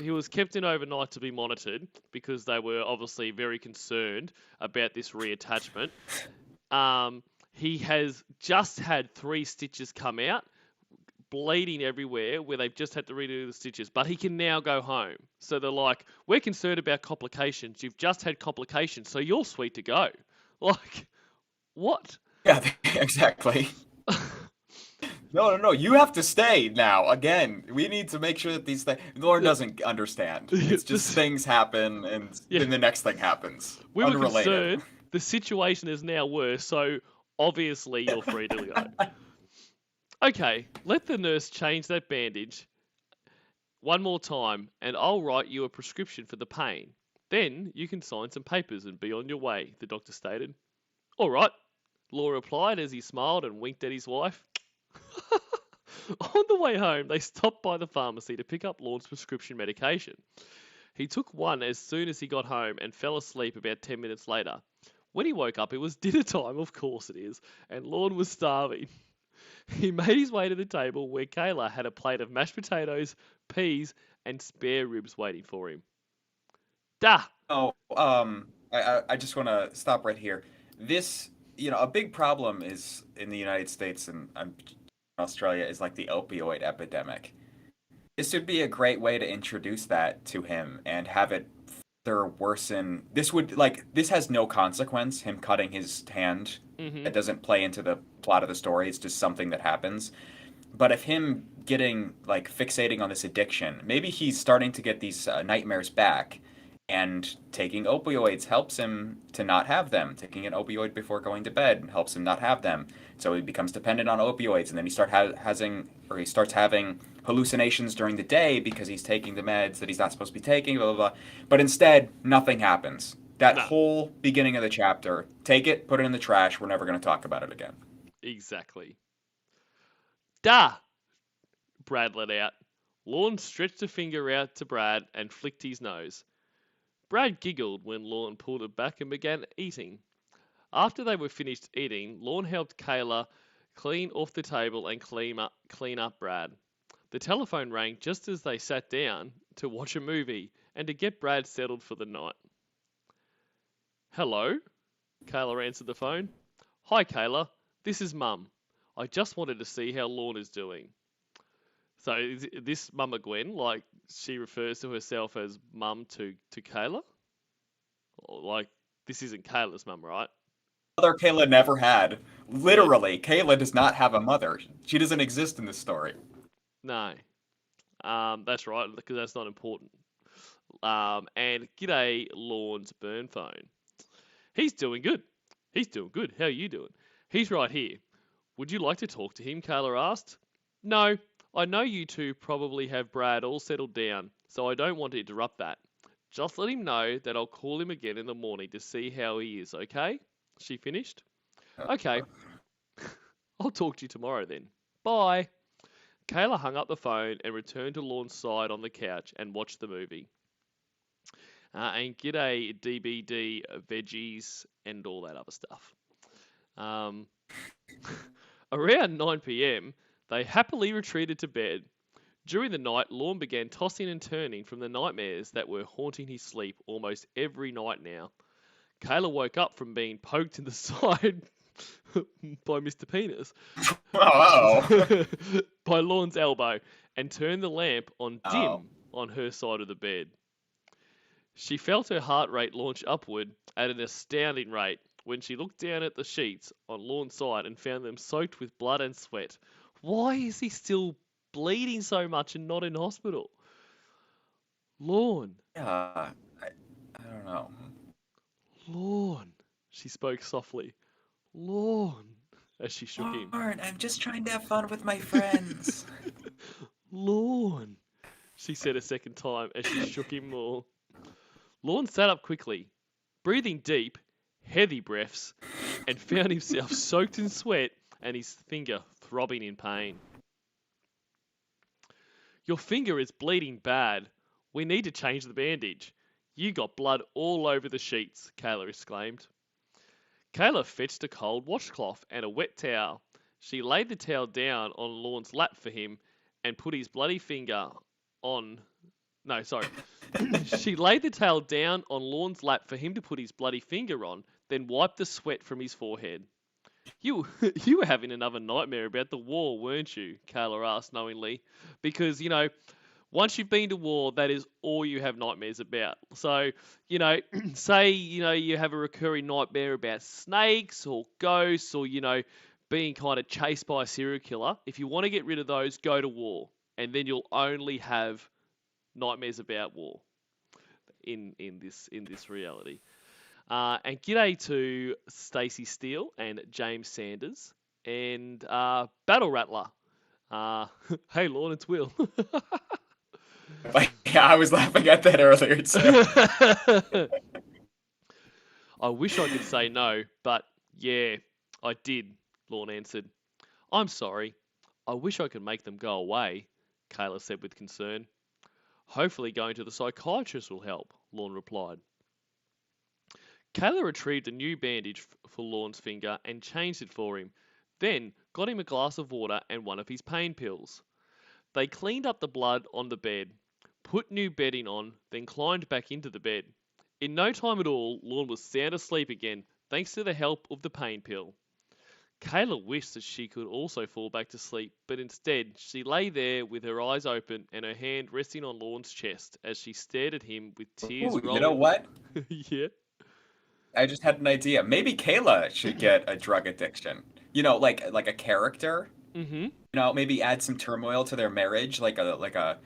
He was kept in overnight to be monitored because they were obviously very concerned about this reattachment. He has just had 3 stitches come out, bleeding everywhere, where they've just had to redo the stitches, but he can now go home. So they're like, we're concerned about complications. You've just had complications, so you're sweet to go. Like, what? Yeah, exactly. No. You have to stay now. Again, we need to make sure that these things. Lorne doesn't understand. It's just things happen, and Yeah. then the next thing happens. We were Unrelated. concerned. The situation is now worse, so obviously you're free to go. Okay, let the nurse change that bandage one more time, and I'll write you a prescription for the pain. Then you can sign some papers and be on your way, the doctor stated. All right, Law replied as he smiled and winked at his wife. On the way home, they stopped by the pharmacy to pick up Lorne's prescription medication. He took one as soon as he got home and fell asleep about 10 minutes later. When he woke up, it was dinner time, of course it is, and Lorne was starving. He made his way to the table where Kayla had a plate of mashed potatoes, peas, and spare ribs waiting for him. Duh! Oh, I just want to stop right here. This, a big problem is in the United States and Australia is like the opioid epidemic. This would be a great way to introduce that to him and have it further worsen. This has no consequence, him cutting his hand. Mm-hmm. It doesn't play into the plot of the story. It's just something that happens. But if him getting, fixating on this addiction, maybe he's starting to get these nightmares back. And taking opioids helps him to not have them. Taking an opioid before going to bed helps him not have them. So he becomes dependent on opioids, and then he starts having hallucinations during the day because he's taking the meds that he's not supposed to be taking. Blah blah blah. But instead, nothing happens. That whole beginning of the chapter, take it, put it in the trash. We're never going to talk about it again. Exactly. Duh! Brad let out. Lorne stretched a finger out to Brad and flicked his nose. Brad giggled when Lorne pulled it back and began eating. After they were finished eating, Lorne helped Kayla clean off the table and clean up Brad. The telephone rang just as they sat down to watch a movie and to get Brad settled for the night. Hello? Kayla answered the phone. Hi, Kayla. This is Mum. I just wanted to see how Lorne is doing. So is this Mama Gwen, she refers to herself as Mum to Kayla? This isn't Kayla's mum, right? Mother Kayla never had. Literally, Kayla does not have a mother. She doesn't exist in this story. No. That's right, because that's not important. And g'day, Lorne's burn phone. He's doing good. How are you doing? He's right here. Would you like to talk to him? Kayla asked. No. I know you two probably have Brad all settled down, so I don't want to interrupt that. Just let him know that I'll call him again in the morning to see how he is, okay? She finished. Okay. I'll talk to you tomorrow then. Bye. Kayla hung up the phone and returned to Lorne's side on the couch and watched the movie. And g'day DBD veggies and all that other stuff. Around 9 p.m., they happily retreated to bed. During the night, Lorne began tossing and turning from the nightmares that were haunting his sleep almost every night now. Kayla woke up from being poked in the side by Mr. Penis by Lorne's elbow and turned the lamp on dim on her side of the bed. She felt her heart rate launch upward at an astounding rate when she looked down at the sheets on Lorne's side and found them soaked with blood and sweat. Why is he still bleeding so much and not in hospital? Lorne. Yeah, I don't know. Lorne. She spoke softly. Lorne. As she shook him. Lorne, I'm just trying to have fun with my friends. Lorne. She said a second time as she shook him more. Lorne sat up quickly, breathing deep, heavy breaths, and found himself soaked in sweat and his finger throbbing in pain. Your finger is bleeding bad. We need to change the bandage. You got blood all over the sheets, Kayla exclaimed. Kayla fetched a cold washcloth and a wet towel. She laid the towel down on Lorne's lap for him and put his bloody finger on. No, sorry. She laid the towel down on Lorne's lap for him to put his bloody finger on, then wiped the sweat from his forehead. You, you were having another nightmare about the war, weren't you? Kayla asked knowingly. Because, once you've been to war, that is all you have nightmares about. So, say, you have a recurring nightmare about snakes or ghosts or, being kind of chased by a serial killer. If you want to get rid of those, go to war. And then you'll only have nightmares about war in this reality. And g'day to Stacey Steele and James Sanders and Battle Rattler. Hey, Lorne, it's Will. Yeah, I was laughing at that earlier too. I wish I could say no, but yeah, I did, Lorne answered. I'm sorry. I wish I could make them go away, Kayla said with concern. Hopefully going to the psychiatrist will help, Lorne replied. Kayla retrieved a new bandage for Lorne's finger and changed it for him, then got him a glass of water and one of his pain pills. They cleaned up the blood on the bed, put new bedding on, then climbed back into the bed. In no time at all, Lorne was sound asleep again, thanks to the help of the pain pill. Kayla wished that she could also fall back to sleep, but instead she lay there with her eyes open and her hand resting on Lorne's chest as she stared at him with tears rolling. You know what? Yeah. I just had an idea. Maybe Kayla should get a drug addiction. Like a character. Mm-hmm. Maybe add some turmoil to their marriage, like a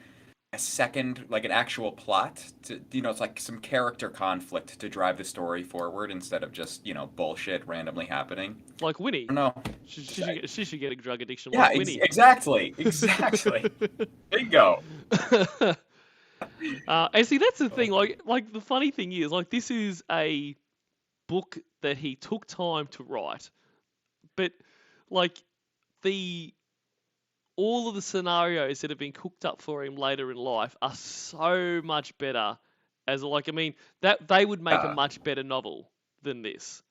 second, like an actual plot. It's like some character conflict to drive the story forward instead of just bullshit randomly happening. Like Winnie. No, she should get a drug addiction yeah, like Winnie. Exactly. Bingo. And see, that's the thing. Like the funny thing is, like, this is a book that he took time to write, but like all of the scenarios that have been cooked up for him later in life are so much better. That they would make a much better novel than this.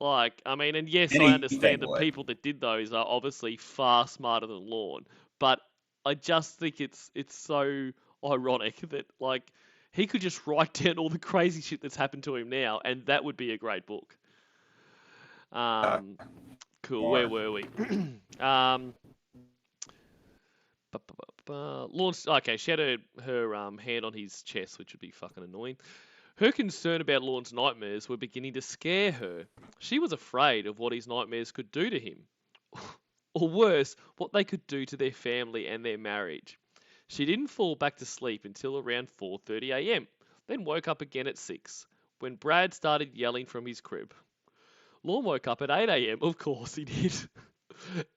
And yes, I understand the people that did those are obviously far smarter than Lorne, but I just think it's so ironic that he could just write down all the crazy shit that's happened to him now, and that would be a great book. Cool. Where were we? Okay, she had her hand on his chest, which would be fucking annoying. Her concern about Lorne's nightmares were beginning to scare her. She was afraid of what his nightmares could do to him. Or worse, what they could do to their family and their marriage. She didn't fall back to sleep until around 4:30 a.m., then woke up again at 6, when Brad started yelling from his crib. Lorne woke up at 8 a.m, of course he did.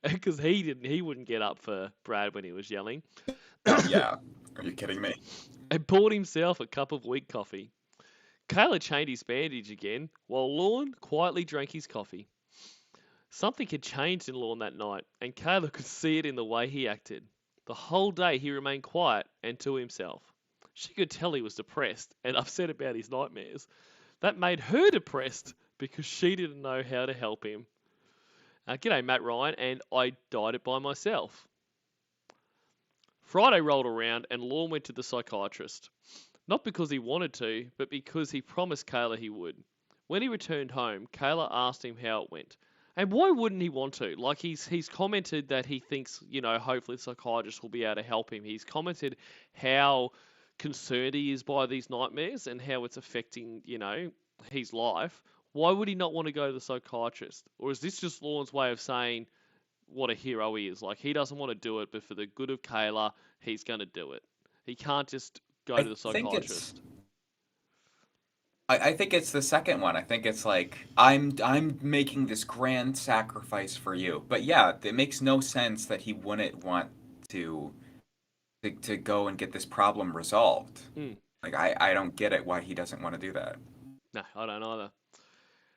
Because he wouldn't get up for Brad when he was yelling. Yeah, are you kidding me? And poured himself a cup of weak coffee. Kayla changed his bandage again, while Lorne quietly drank his coffee. Something had changed in Lorne that night, and Kayla could see it in the way he acted. The whole day he remained quiet and to himself. She could tell he was depressed and upset about his nightmares. That made her depressed because she didn't know how to help him. G'day, Matt Ryan, and I died it by myself. Friday rolled around and Lorne went to the psychiatrist. Not because he wanted to, but because he promised Kayla he would. When he returned home, Kayla asked him how it went. And why wouldn't he want to? He's commented that he thinks, hopefully the psychiatrist will be able to help him. He's commented how concerned he is by these nightmares and how it's affecting, his life. Why would he not want to go to the psychiatrist? Or is this just Lorne's way of saying what a hero he is? He doesn't want to do it, but for the good of Kayla, he's going to do it. He can't just go to the psychiatrist. I think it's the second one. I think it's I'm making this grand sacrifice for you. But yeah, it makes no sense that he wouldn't want to go and get this problem resolved. I don't get it why he doesn't want to do that. No, I don't either.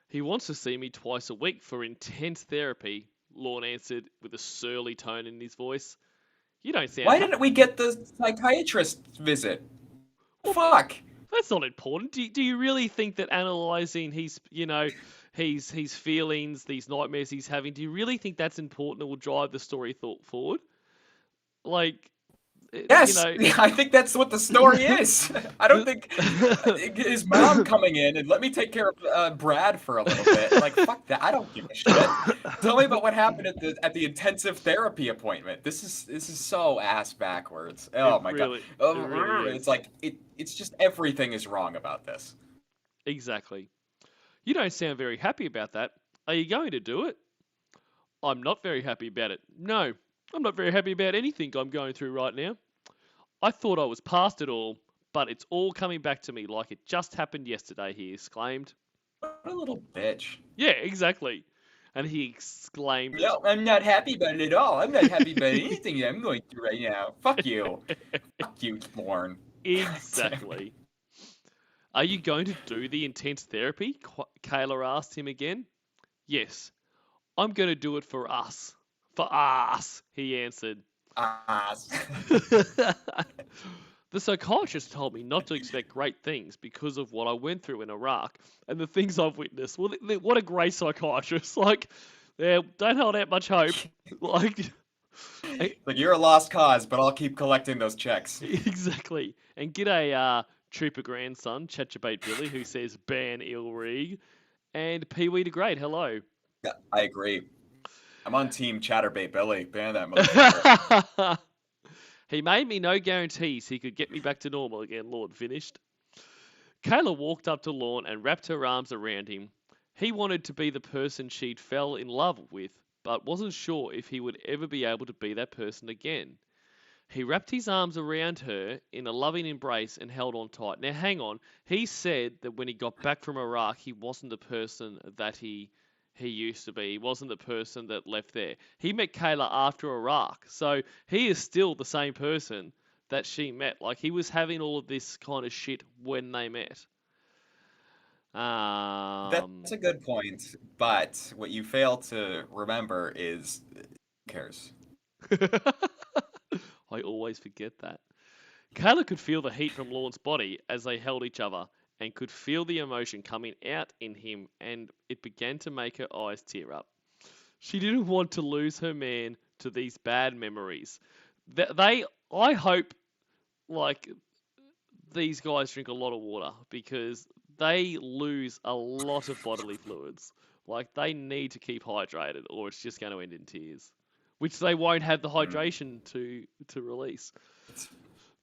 He wants to see me twice a week for intense therapy, Lorne answered with a surly tone in his voice. You don't sound... Why didn't we get the psychiatrist visit? Fuck! That's not important. Do you really think that analysing his feelings, these nightmares he's having, do you really think that's important and will drive the story forward? you Yes, know, I think that's what the story is. I don't think the, his mom coming in and let me take care of Brad for a little bit. Like fuck that. I don't give a shit. Tell me about what happened at the intensive therapy appointment. This is so ass backwards. it Oh my god. really It's is. like it's just everything is wrong about this. Exactly. You don't sound very happy about that. Are you going to do it? I'm not very happy about it. No, I'm not very happy about anything I'm going through right now. I thought I was past it all, but it's all coming back to me like it just happened yesterday, he exclaimed. What a little bitch. Yeah, exactly. And he exclaimed No, I'm not happy about it at all. I'm not happy about anything that I'm going through right now. Fuck you. it. Fuck you, Lorne. God damn it. Exactly. Are you going to do the intense therapy? Kayla asked him again. Yes, I'm going to do it for us. For us, he answered. Ah, The psychiatrist told me not to expect great things because of what I went through in Iraq and the things I've witnessed. Well, what a great psychiatrist! Like, yeah, don't hold out much hope. Like, like you're a lost cause, but I'll keep collecting those checks. exactly. And g'day, Trooper grandson, Chatchabate Billy, who says ban Eel Reerg, and Pee Wee the Great. Hello. Yeah, I agree. I'm on team Chatterbait Billy. Ban that motherfucker. He made me no guarantees he could get me back to normal again, Lord finished. Kayla walked up to Lorne and wrapped her arms around him. He wanted to be the person she'd fell in love with, but wasn't sure if he would ever be able to be that person again. He wrapped his arms around her in a loving embrace and held on tight. Now, hang on. He said that when he got back from Iraq, he wasn't the person that he used to be. He wasn't the person that left there. He met Kayla after Iraq, so he is still the same person that she met. Like he was having all of this kind of shit when they met. That's a good point, but what you fail to remember is who cares? I always forget that. Kayla could feel the heat from Lorne's body as they held each other and could feel the emotion coming out in him, and it began to make her eyes tear up. She didn't want to lose her man to these bad memories. I hope, like, these guys drink a lot of water because they lose a lot of bodily fluids. Like, they need to keep hydrated or it's just going to end in tears, which they won't have the Mm, hydration to release.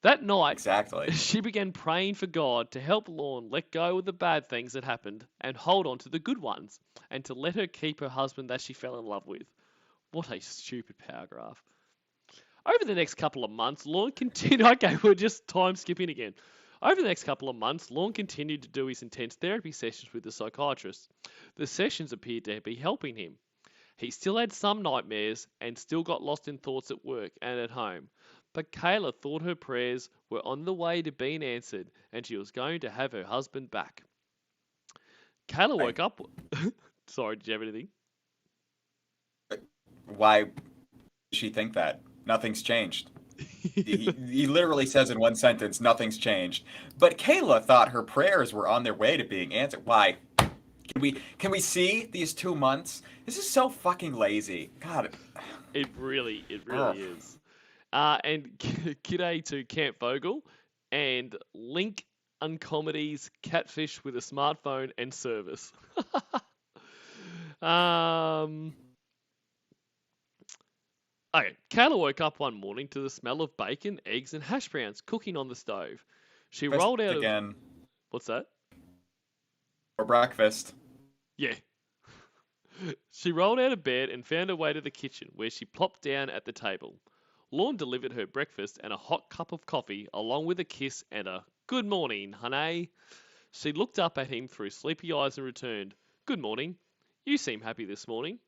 That night, exactly. she began praying for God to help Lorne let go of the bad things that happened and hold on to the good ones, and to let her keep her husband that she fell in love with. What a stupid paragraph. Over the next couple of months, Lorne continued. Okay, we're just time skipping again. Over the next couple of months, Lorne continued to do his intense therapy sessions with the psychiatrist. The sessions appeared to be helping him. He still had some nightmares and still got lost in thoughts at work and at home. But Kayla thought her prayers were on the way to being answered and she was going to have her husband back. Kayla I, woke up. Sorry, did you have anything? why does she think that? Nothing's changed. He literally says in one sentence, nothing's changed. But Kayla thought her prayers were on their way to being answered. Why? Can we see these 2 months? This is so fucking lazy. God. It really Ugh. is. And g'day to Camp Vogel and Link Uncomedies Catfish with a smartphone and service. um, okay, Kayla woke up one morning to the smell of bacon, eggs, and hash browns cooking on the stove. She Breakfast rolled out of again. what's that? For breakfast. Yeah. She rolled out of bed and found her way to the kitchen, where she plopped down at the table. Lorne delivered her breakfast and a hot cup of coffee, along with a kiss and a "Good morning, honey." She looked up at him through sleepy eyes and returned, "Good morning. You seem happy this morning."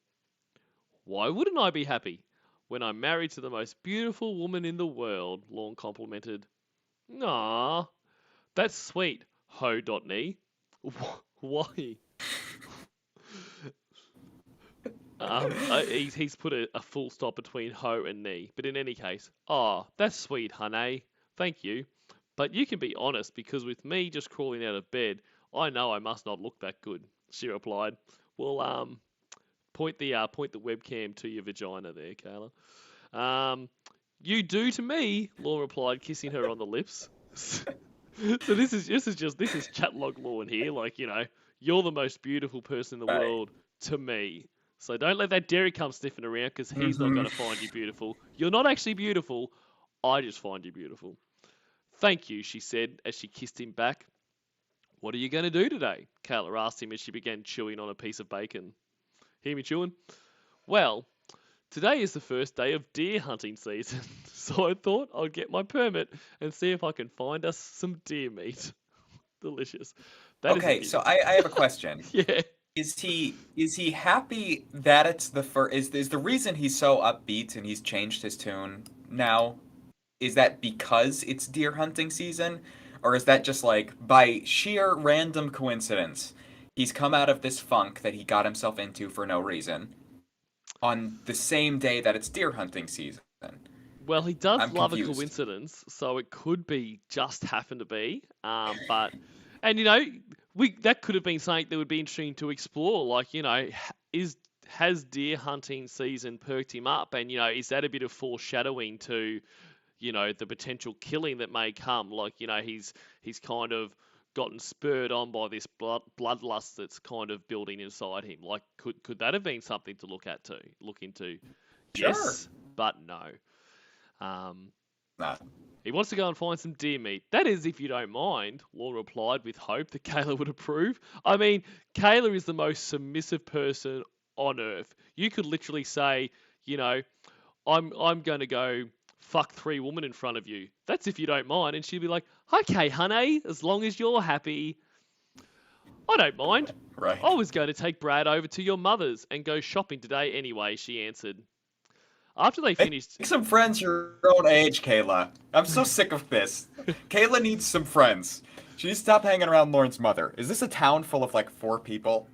"Why wouldn't I be happy? When I'm married to the most beautiful woman in the world," Lorne complimented. "Ah, that's sweet, ho.me." Why? He's put a full stop between ho and knee. But in any case, that's sweet, honey. Thank you. But you can be honest, because with me just crawling out of bed, I know I must not look that good. She replied. Well, point the webcam to your vagina there, Kayla. Um, You do to me, Lorne replied, kissing her on the lips. So this is chatlog Lorne here. Like, you're the most beautiful person in the Right. world to me. So don't let that Derry come sniffing around because he's not Hmm. going to find you beautiful. You're not actually beautiful. I just find you beautiful. Thank you, she said as she kissed him back. What are you going to do today? Kayla asked him as she began chewing on a piece of bacon. Hear me chewing? Well, today is the first day of deer hunting season, so I thought I'd get my permit and see if I can find us some deer meat. Delicious. That is if Okay, you. so I have a question. Yeah. Is he happy that it's the first? Is the reason he's so upbeat and he's changed his tune now? Is that because it's deer hunting season, or is that just like by sheer random coincidence, he's come out of this funk that he got himself into for no reason on the same day that it's deer hunting season? Well, he does I'm love a confused. coincidence, so it could be just happened to be. And we that could have been something that would be interesting to explore. Like, is has deer hunting season perked him up, and is that a bit of foreshadowing to the potential killing that may come. Like, he's kind of gotten spurred on by this bloodlust that's kind of building inside him. Like, could that have been something to look into? Sure. Yes, but no. Um, Nah. he wants to go and find some deer meat. That is, if you don't mind, Law replied with hope that Kayla would approve. I mean, Kayla is the most submissive person on earth. You could literally say, you know, I'm going to go fuck 3 women in front of you. That's if you don't mind. And she'd be like, okay, honey, as long as you're happy. I don't mind. Right. I was going to take Brad over to your mother's and go shopping today anyway, she answered. After they Make finished. some friends your own age, Kayla. I'm so sick of this. Kayla needs some friends. She needs to stop hanging around Lauren's mother. Is this a town full of like 4 people?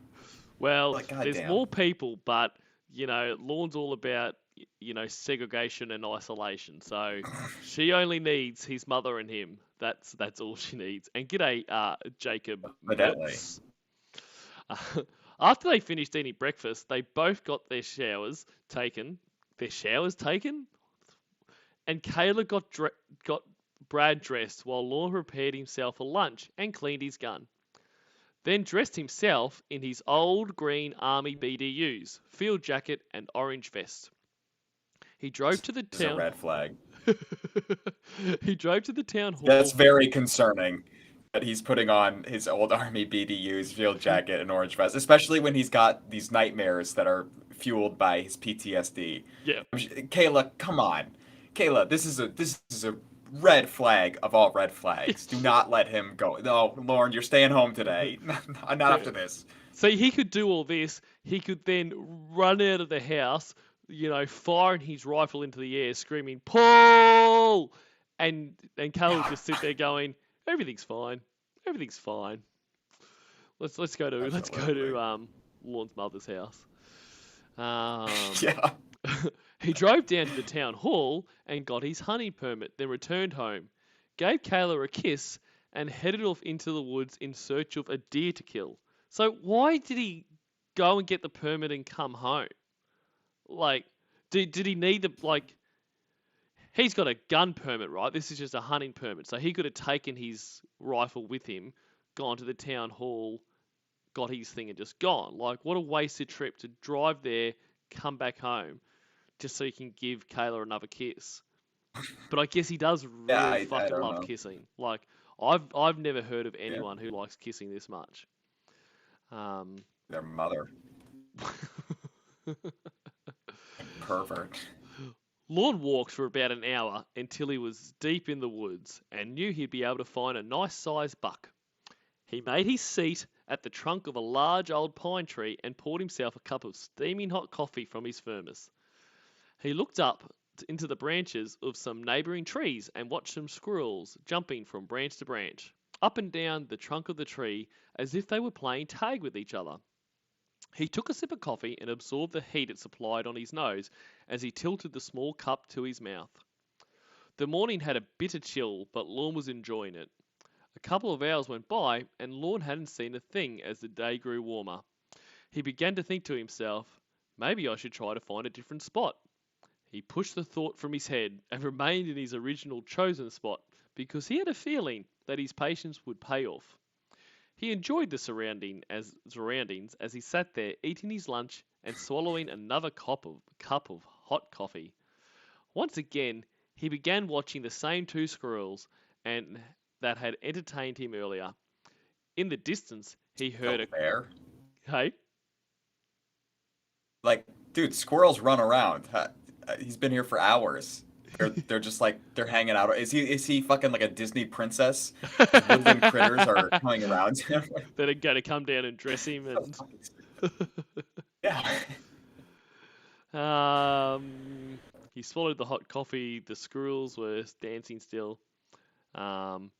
Well, Like, there's goddamn. more people, but Lorne's all about segregation and isolation. So she only needs his mother and him. That's all she needs. And g'day, Jacob Evidently. Mertz. After they finished eating breakfast, they both got their showers taken. Their showers taken, and Kayla got Brad dressed while Lorne prepared himself for lunch and cleaned his gun. Then dressed himself in his old green army BDUs, field jacket and orange vest. He drove to the This is a town. red flag. He drove to the town That's hall. very concerning that he's putting on his old army BDU's field jacket and orange vest, especially when he's got these nightmares that are fueled by his PTSD. Yeah, Kayla, come on. Kayla, this is a red flag of all red flags. Do not let him go. No, Lauren, you're staying home today. Not yeah. after this. So he could do all this. He could then run out of the house, firing his rifle into the air, screaming "Paul!" and Cal would just sit there going, "Everything's fine. Everything's fine. Let's go to Absolutely. Lorne's mother's house." Um, Yeah. he drove down to the town hall and got his hunting permit, then returned home, gave Kayla a kiss, and headed off into the woods in search of a deer to kill. So why did he go and get the permit and come home? Like, did he need the like? He's got a gun permit, right? This is just a hunting permit, so he could have taken his rifle with him, gone to the town hall, got his thing, and just gone. Like, what a wasted trip to drive there, come back home, just so you can give Kayla another kiss. But I guess he does Yeah, really I fucking don't love know. kissing. Like, I've never heard of Yeah. anyone who likes kissing this much. Um, Their mother. Pervert. Lorne walked for about an hour until he was deep in the woods and knew he'd be able to find a nice sized buck. He made his seat at the trunk of a large old pine tree and poured himself a cup of steaming hot coffee from his thermos. He looked up into the branches of some neighbouring trees and watched some squirrels jumping from branch to branch, up and down the trunk of the tree as if they were playing tag with each other. He took a sip of coffee and absorbed the heat it supplied on his nose as he tilted the small cup to his mouth. The morning had a bitter chill, but Lorne was enjoying it. A couple of hours went by, and Lorne hadn't seen a thing as the day grew warmer. He began to think to himself, maybe I should try to find a different spot. He pushed the thought from his head and remained in his original chosen spot because he had a feeling that his patience would pay off. He enjoyed the surroundings as he sat there eating his lunch and swallowing another cup of hot coffee. Once again, he began watching the same two squirrels and that had entertained him earlier. In the distance, he heard Still a there? hey. Like, dude, squirrels run around. He's been here for hours. They're just like they're hanging out. Is he fucking like a Disney princess? Just woodland critters are coming around him. That are going to come down and dress him So and fucking stupid. Yeah. he swallowed the hot coffee. The squirrels were dancing still. Um,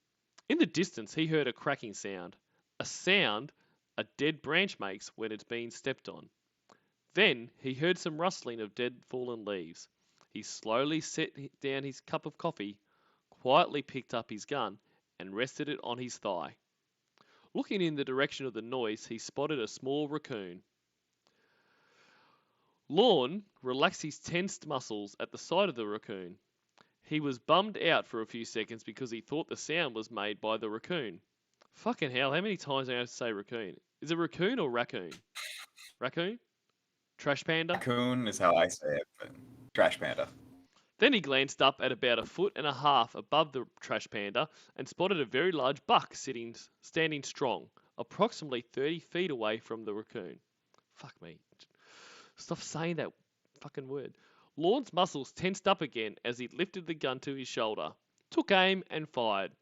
in the distance, he heard a cracking sound. A sound a dead branch makes when it's being stepped on. Then he heard some rustling of dead fallen leaves. He slowly set down his cup of coffee, quietly picked up his gun, and rested it on his thigh. Looking in the direction of the noise, he spotted a small raccoon. Lorne relaxed his tensed muscles at the sight of the raccoon. He was bummed out for a few seconds because he thought the sound was made by the raccoon. Fucking hell, how many times do I have to say raccoon? Is it raccoon or raccoon? Raccoon? Trash panda? Raccoon is how I say it, but trash panda. Then he glanced up at about 1.5 feet above the trash panda and spotted a very large buck standing strong, approximately 30 feet away from the raccoon. Fuck me. Stop saying that fucking word. Lorne's muscles tensed up again as he lifted the gun to his shoulder, took aim, and fired.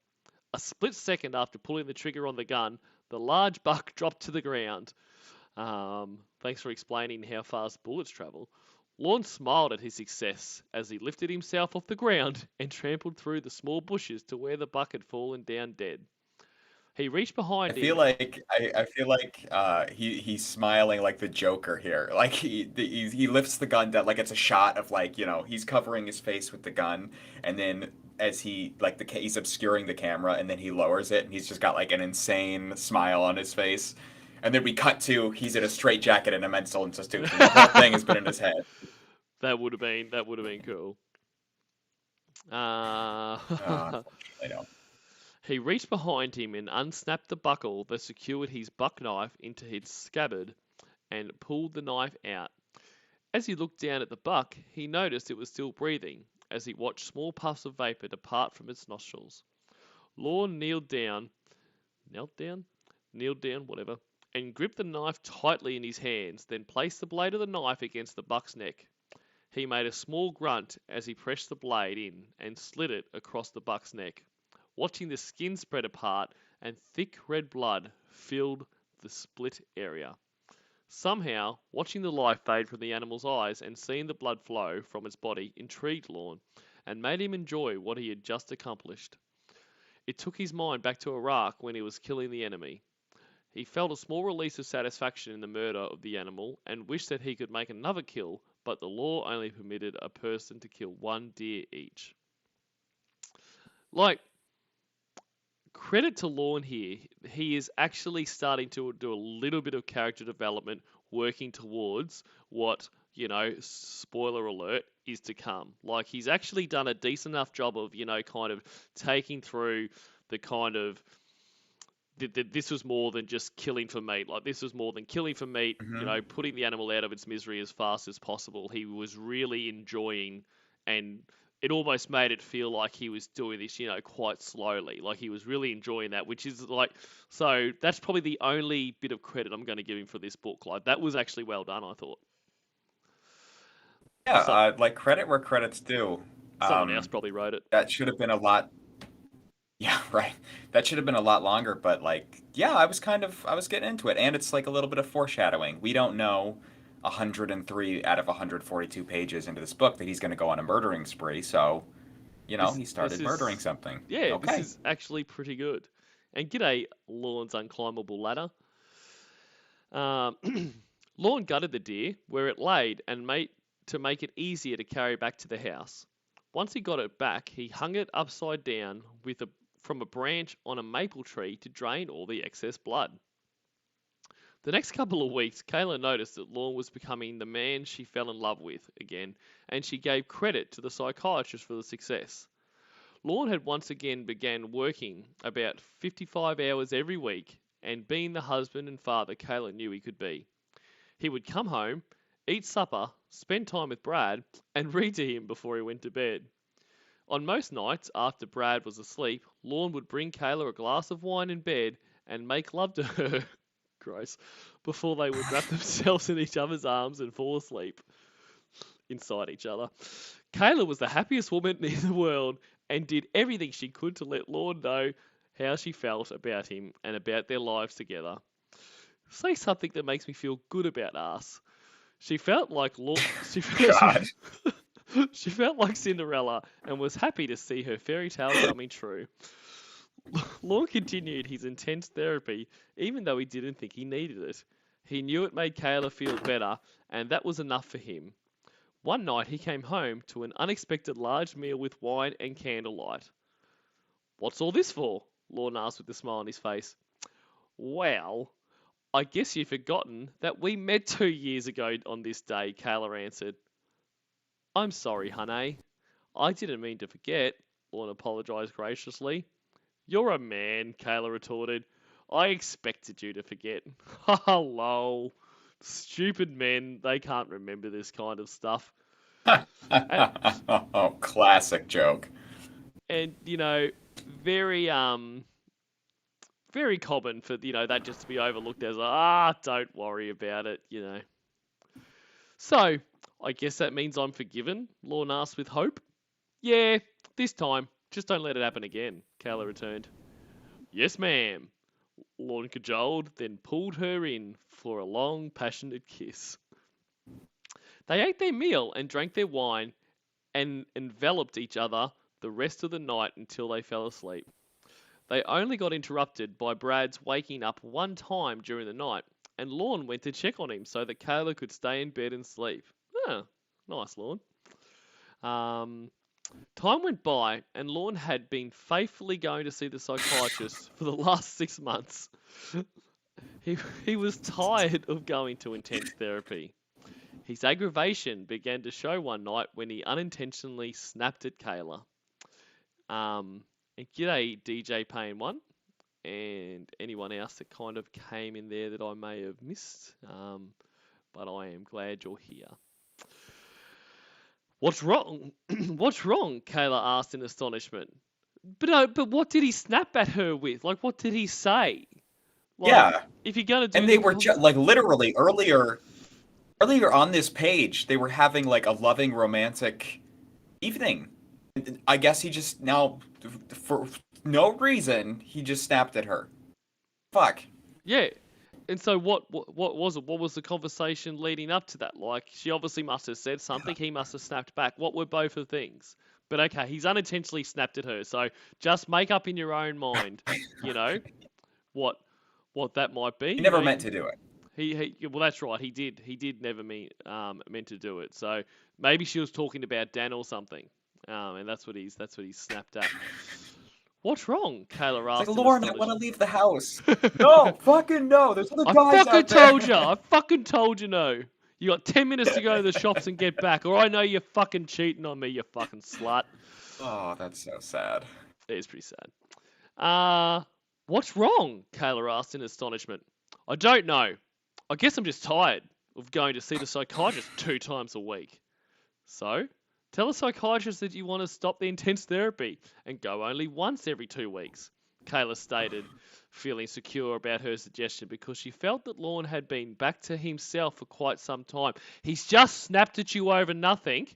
A split second after pulling the trigger on the gun, the large buck dropped to the ground. Thanks for explaining how fast bullets travel. Lorne smiled at his success as he lifted himself off the ground and trampled through the small bushes to where the buck had fallen down dead. He reached behind him. I feel like he's smiling like the Joker here. Like he lifts the gun down like it's a shot of like he's covering his face with the gun, and then as he's obscuring the camera, and then he lowers it, and he's just got like an insane smile on his face, and then we cut to he's in a straitjacket in a mental institution. The whole thing has been in his head. That would have been cool. Uh, Unfortunately, no. He reached behind him and unsnapped the buckle that secured his buck knife into its scabbard and pulled the knife out. As he looked down at the buck, he noticed it was still breathing as he watched small puffs of vapor depart from its nostrils. Lorne knelt down, whatever, and gripped the knife tightly in his hands, then placed the blade of the knife against the buck's neck. He made a small grunt as he pressed the blade in and slid it across the buck's neck. Watching the skin spread apart and thick red blood filled the split area. Somehow, watching the life fade from the animal's eyes and seeing the blood flow from its body intrigued Lorne and made him enjoy what he had just accomplished. It took his mind back to Iraq when he was killing the enemy. He felt a small release of satisfaction in the murder of the animal and wished that he could make another kill, but the law only permitted a person to kill one deer each. Like, credit to Lorne here. He is actually starting to do a little bit of character development, working towards what, spoiler alert, is to come. Like, he's actually done a decent enough job of, kind of taking through the kind of this was more than just killing for meat. Like, this was more than killing for meat, putting the animal out of its misery as fast as possible. He was really enjoying, and it almost made it feel like he was doing this, quite slowly. Like, he was really enjoying that, which is like, so that's probably the only bit of credit I'm going to give him for this book. Like, that was actually well done, I thought. Yeah, So, like credit where credit's due. someone else probably wrote it. That should have been a lot. Yeah, right. That should have been a lot longer, but like, yeah, I was getting into it, and it's like a little bit of foreshadowing. We don't know 103 out of 142 pages into this book that he's going to go on a murdering spree, so, he started murdering something. Yeah, this Okay. is actually pretty good. And g'day, Lorne's unclimbable ladder. Lorne gutted the deer where it laid and to make it easier to carry back to the house. Once he got it back, he hung it upside down from a branch on a maple tree to drain all the excess blood. The next couple of weeks, Kayla noticed that Lorne was becoming the man she fell in love with again, and she gave credit to the psychiatrist for the success. Lorne had once again began working about 55 hours every week and being the husband and father Kayla knew he could be. He would come home, eat supper, spend time with Brad, and read to him before he went to bed. On most nights, after Brad was asleep, Lorne would bring Kayla a glass of wine in bed and make love to her. Gross. Before they would wrap themselves in each other's arms and fall asleep inside each other. Kayla was the happiest woman in the world and did everything she could to let Lorne know how she felt about him and about their lives together. Say something that makes me feel good about us. She felt like God. she felt like Cinderella and was happy to see her fairy tale coming true. Lorne continued his intense therapy, even though he didn't think he needed it. He knew it made Kayla feel better, and that was enough for him. One night he came home to an unexpected large meal with wine and candlelight. What's all this for? Lorne asked with a smile on his face. Well, I guess you've forgotten that we met 2 years ago on this day, Kayla answered. I'm sorry, honey. I didn't mean to forget, Lorne apologized graciously. You're a man, Kayla retorted. I expected you to forget. Ha lol. Stupid men, they can't remember this kind of stuff. And, Oh, classic joke. and very very common for that just to be overlooked as don't worry about it. So, I guess that means I'm forgiven, Lorne asked with hope. Yeah, this time. Just don't let it happen again, Kayla returned. Yes, ma'am, Lorne cajoled, then pulled her in for a long, passionate kiss. They ate their meal and drank their wine and enveloped each other the rest of the night until they fell asleep. They only got interrupted by Brad's waking up one time during the night, and Lorne went to check on him so that Kayla could stay in bed and sleep. Nice, Lorne. Time went by, and Lorne had been faithfully going to see the psychiatrist for the last 6 months. He was tired of going to intense therapy. His aggravation began to show one night when he unintentionally snapped at Kayla. And g'day, DJ Payne 1, and anyone else that kind of came in there that I may have missed. But I am glad you're here. What's wrong? What's wrong? Kayla asked in astonishment. But what did he snap at her with? Like, what did he say? Like, Yeah. If you're gonna do, And they were like literally earlier on this page, they were having like a loving romantic evening. I guess he just now, for no reason, he just snapped at her. Fuck. Yeah. And so what was it? What was the conversation leading up to that? Like, she obviously must have said something. He must have snapped back. What were both the things? But okay, he's unintentionally snapped at her. So just make up in your own mind, what that might be. He never meant to do it. Well, that's right. He did never meant to do it. So maybe she was talking about Dan or something, and that's what he's snapped at. What's wrong? Kayla asked. It's like, Lorne, I want to leave the house. No, No, fucking no. There's other I guys fucking out there. told you. I fucking told you no. You got 10 minutes to go to the shops and get back, or I know you're fucking cheating on me, you fucking slut. Oh, that's so sad. It is pretty sad. What's wrong? Kayla asked in astonishment. I don't know. I guess I'm just tired of going to see the psychiatrist 2 times a week. So, tell the psychiatrist that you want to stop the intense therapy and go only once every 2 weeks, Kayla stated, feeling secure about her suggestion because she felt that Lorne had been back to himself for quite some time. He's just snapped at you over nothing,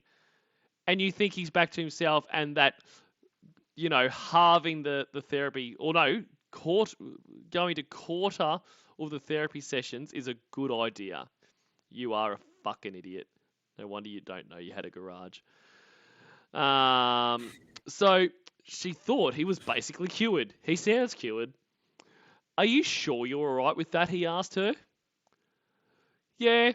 and you think he's back to himself, and that, halving the therapy, or no, going to quarter of the therapy sessions is a good idea. You are a fucking idiot. No wonder you don't know you had a garage. So she thought he was basically cured. He sounds cured. Are you sure you're alright with that? He asked her. Yeah,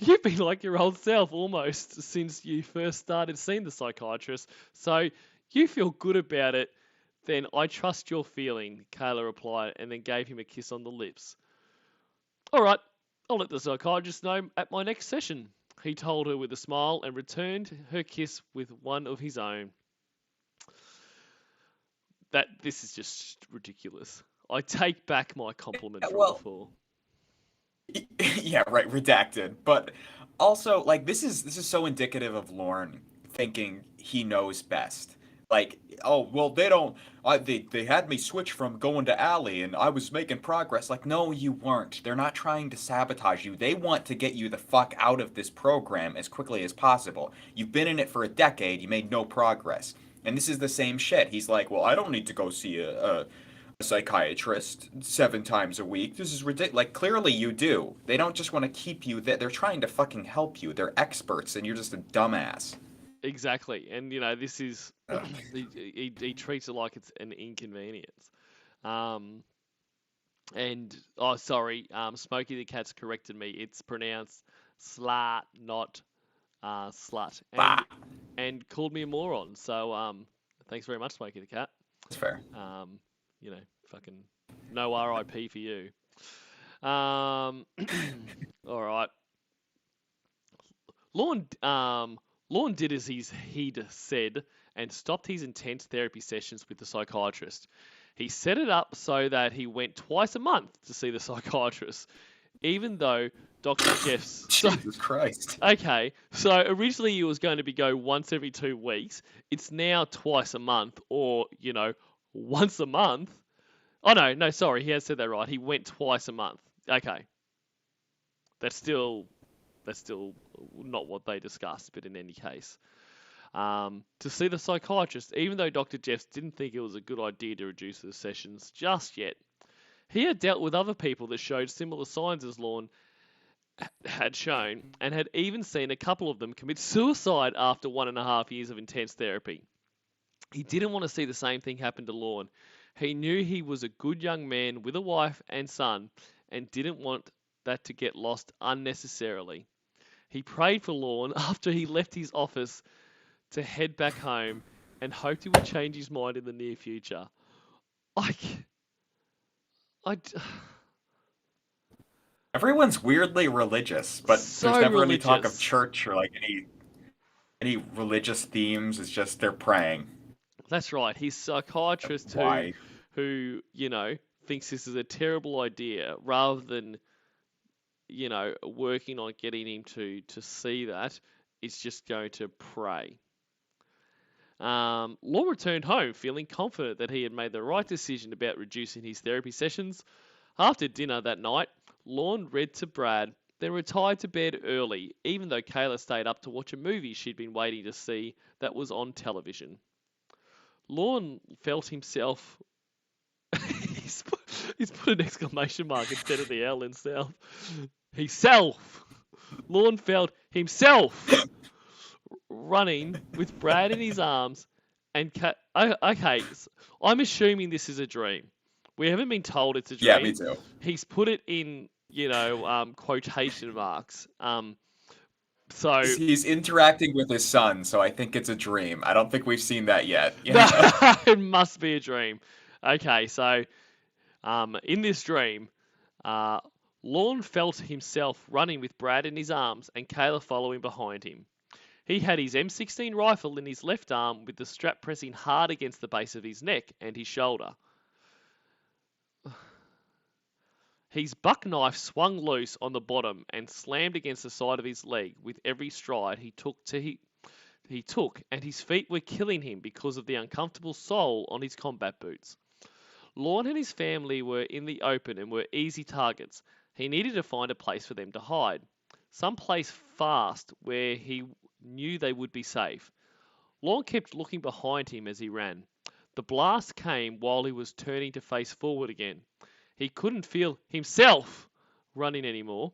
you've been like your old self almost since you first started seeing the psychiatrist. So you feel good about it. Then I trust your feeling, Kayla replied, and then gave him a kiss on the lips. All right, I'll let the psychiatrist know at my next session. He told her with a smile and returned her kiss with one of his own. This is just ridiculous. I take back my compliment Yeah, from well, before. yeah, right, redacted. But also, like, this is so indicative of Lorne thinking he knows best. Like, oh well, they don't. They had me switch from going to alley, and I was making progress. Like, no, you weren't. They're not trying to sabotage you. They want to get you the fuck out of this program as quickly as possible. You've been in it for a decade. You made no progress. And this is the same shit. He's like, well, I don't need to go see a psychiatrist 7 times a week. This is ridiculous. Like, clearly you do. They don't just want to keep you there. They're trying to fucking help you. They're experts, and you're just a dumbass. Exactly, and this is Ugh. he treats it like it's an inconvenience. Um, and oh, sorry, Smokey the Cat's corrected me. It's pronounced slut, not slut, Bah. and called me a moron. So thanks very much, Smokey the Cat. That's fair. Um, fucking no RIP for you. All right. Lorne, Lorne did as he'd said and stopped his intense therapy sessions with the psychiatrist. He set it up so that he went twice a month to see the psychiatrist, even though Dr. Jeff's. Jesus Christ. Okay, so originally he was going to go once every 2 weeks. It's now twice a month, or once a month. Oh no, sorry, he has said that right. He went twice a month. Okay, that's still not what they discussed, but in any case, to see the psychiatrist, even though Dr. Jeffs didn't think it was a good idea to reduce the sessions just yet. He had dealt with other people that showed similar signs as Lorne had shown, and had even seen a couple of them commit suicide after 1.5 years of intense therapy. He didn't want to see the same thing happen to Lorne. He knew he was a good young man with a wife and son, and didn't want that to get lost unnecessarily. He prayed for Lorne after he left his office to head back home, and hoped he would change his mind in the near future. I Everyone's weirdly religious, but so there's never any talk of religious. church or like any religious themes. It's just they're praying. That's right. His psychiatrist Why? who thinks this is a terrible idea, rather than working on getting him to see that, is just going to pray. Law returned home feeling confident that he had made the right decision about reducing his therapy sessions. After dinner that night, Lorne read to Brad, then retired to bed early, even though Kayla stayed up to watch a movie she'd been waiting to see that was on television. Lorne felt himself. he's put an exclamation mark instead of the L in self. Himself. Lorne felt himself running with Brad in his arms, and okay, I'm assuming this is a dream. We haven't been told it's a dream. Yeah, me too. He's put it in, quotation marks. So He's interacting with his son, so I think it's a dream. I don't think we've seen that yet. it must be a dream. Okay, so in this dream, Lorne felt himself running with Brad in his arms and Kayla following behind him. He had his M16 rifle in his left arm, with the strap pressing hard against the base of his neck and his shoulder. His buck knife swung loose on the bottom and slammed against the side of his leg with every stride he took, and his feet were killing him because of the uncomfortable sole on his combat boots. Lorne and his family were in the open and were easy targets. He needed to find a place for them to hide, some place fast where he knew they would be safe. Lorne kept looking behind him as he ran. The blast came while he was turning to face forward again. He couldn't feel himself running anymore.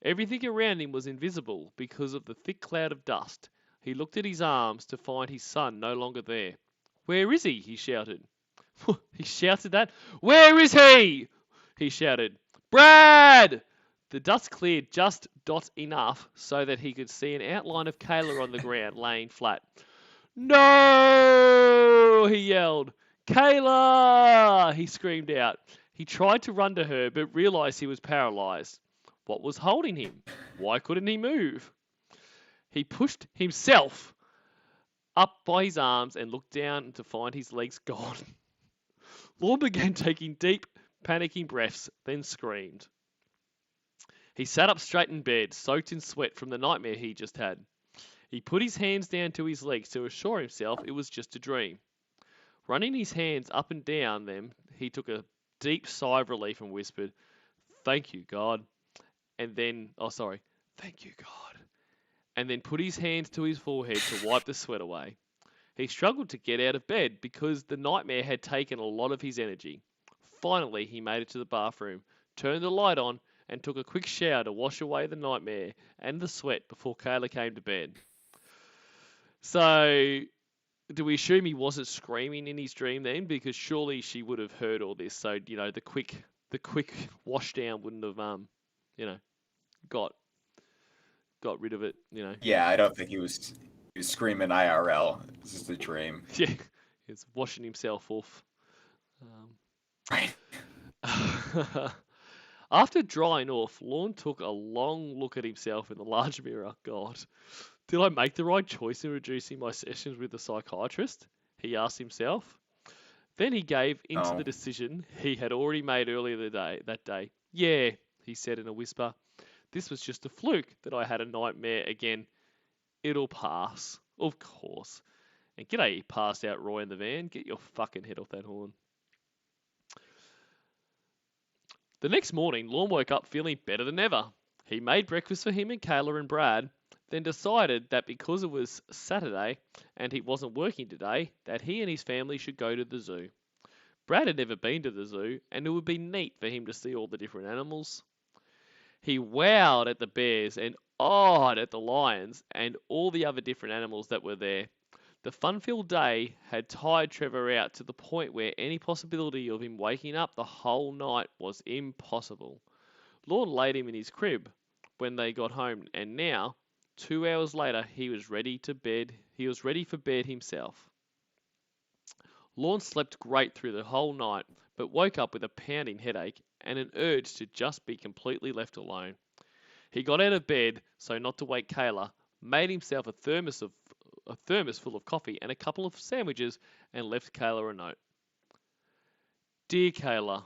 Everything around him was invisible because of the thick cloud of dust. He looked at his arms to find his son no longer there. "Where is he?" he shouted. He shouted that. "Where is he?" he shouted. "Brad!" The dust cleared just enough so that he could see an outline of Kayla on the ground, laying flat. "No!" he yelled. "Kayla!" he screamed out. He tried to run to her, but realized he was paralyzed. What was holding him? Why couldn't he move? He pushed himself up by his arms and looked down to find his legs gone. Lorne began taking deep, panicking breaths, then screamed. He sat up straight in bed, soaked in sweat from the nightmare he just had. He put his hands down to his legs to assure himself it was just a dream. Running his hands up and down them, he took a deep sigh of relief and whispered, "Thank you, God." And then, thank you, God. And then put his hands to his forehead to wipe the sweat away. He struggled to get out of bed because the nightmare had taken a lot of his energy. Finally, he made it to the bathroom, turned the light on, and took a quick shower to wash away the nightmare and the sweat before Kayla came to bed. So, do we assume he wasn't screaming in his dream then? Because surely she would have heard all this. So, the quick wash down wouldn't have, got rid of it, Yeah, I don't think he was screaming IRL. This is a dream. Yeah, he's washing himself off. Right. After drying off, Lorne took a long look at himself in the large mirror. God, did I make the right choice in reducing my sessions with the psychiatrist? He asked himself. Then he gave into the decision he had already made earlier that day. Yeah, he said in a whisper. This was just a fluke that I had a nightmare again. It'll pass. Of course. And g'day, you passed out Roy in the van. Get your fucking head off that horn. The next morning, Lorne woke up feeling better than ever. He made breakfast for him and Kayla and Brad, then decided that because it was Saturday and he wasn't working today, that he and his family should go to the zoo. Brad had never been to the zoo, and it would be neat for him to see all the different animals. He wowed at the bears and awed at the lions and all the other different animals that were there. The fun-filled day had tired Trevor out to the point where any possibility of him waking up the whole night was impossible. Lorne laid him in his crib when they got home, and now, 2 hours later, he was ready for bed himself. Lorne slept great through the whole night, but woke up with a pounding headache and an urge to just be completely left alone. He got out of bed so not to wake Kayla, made himself a thermos full of coffee and a couple of sandwiches, and left Kayla a note. Dear Kayla,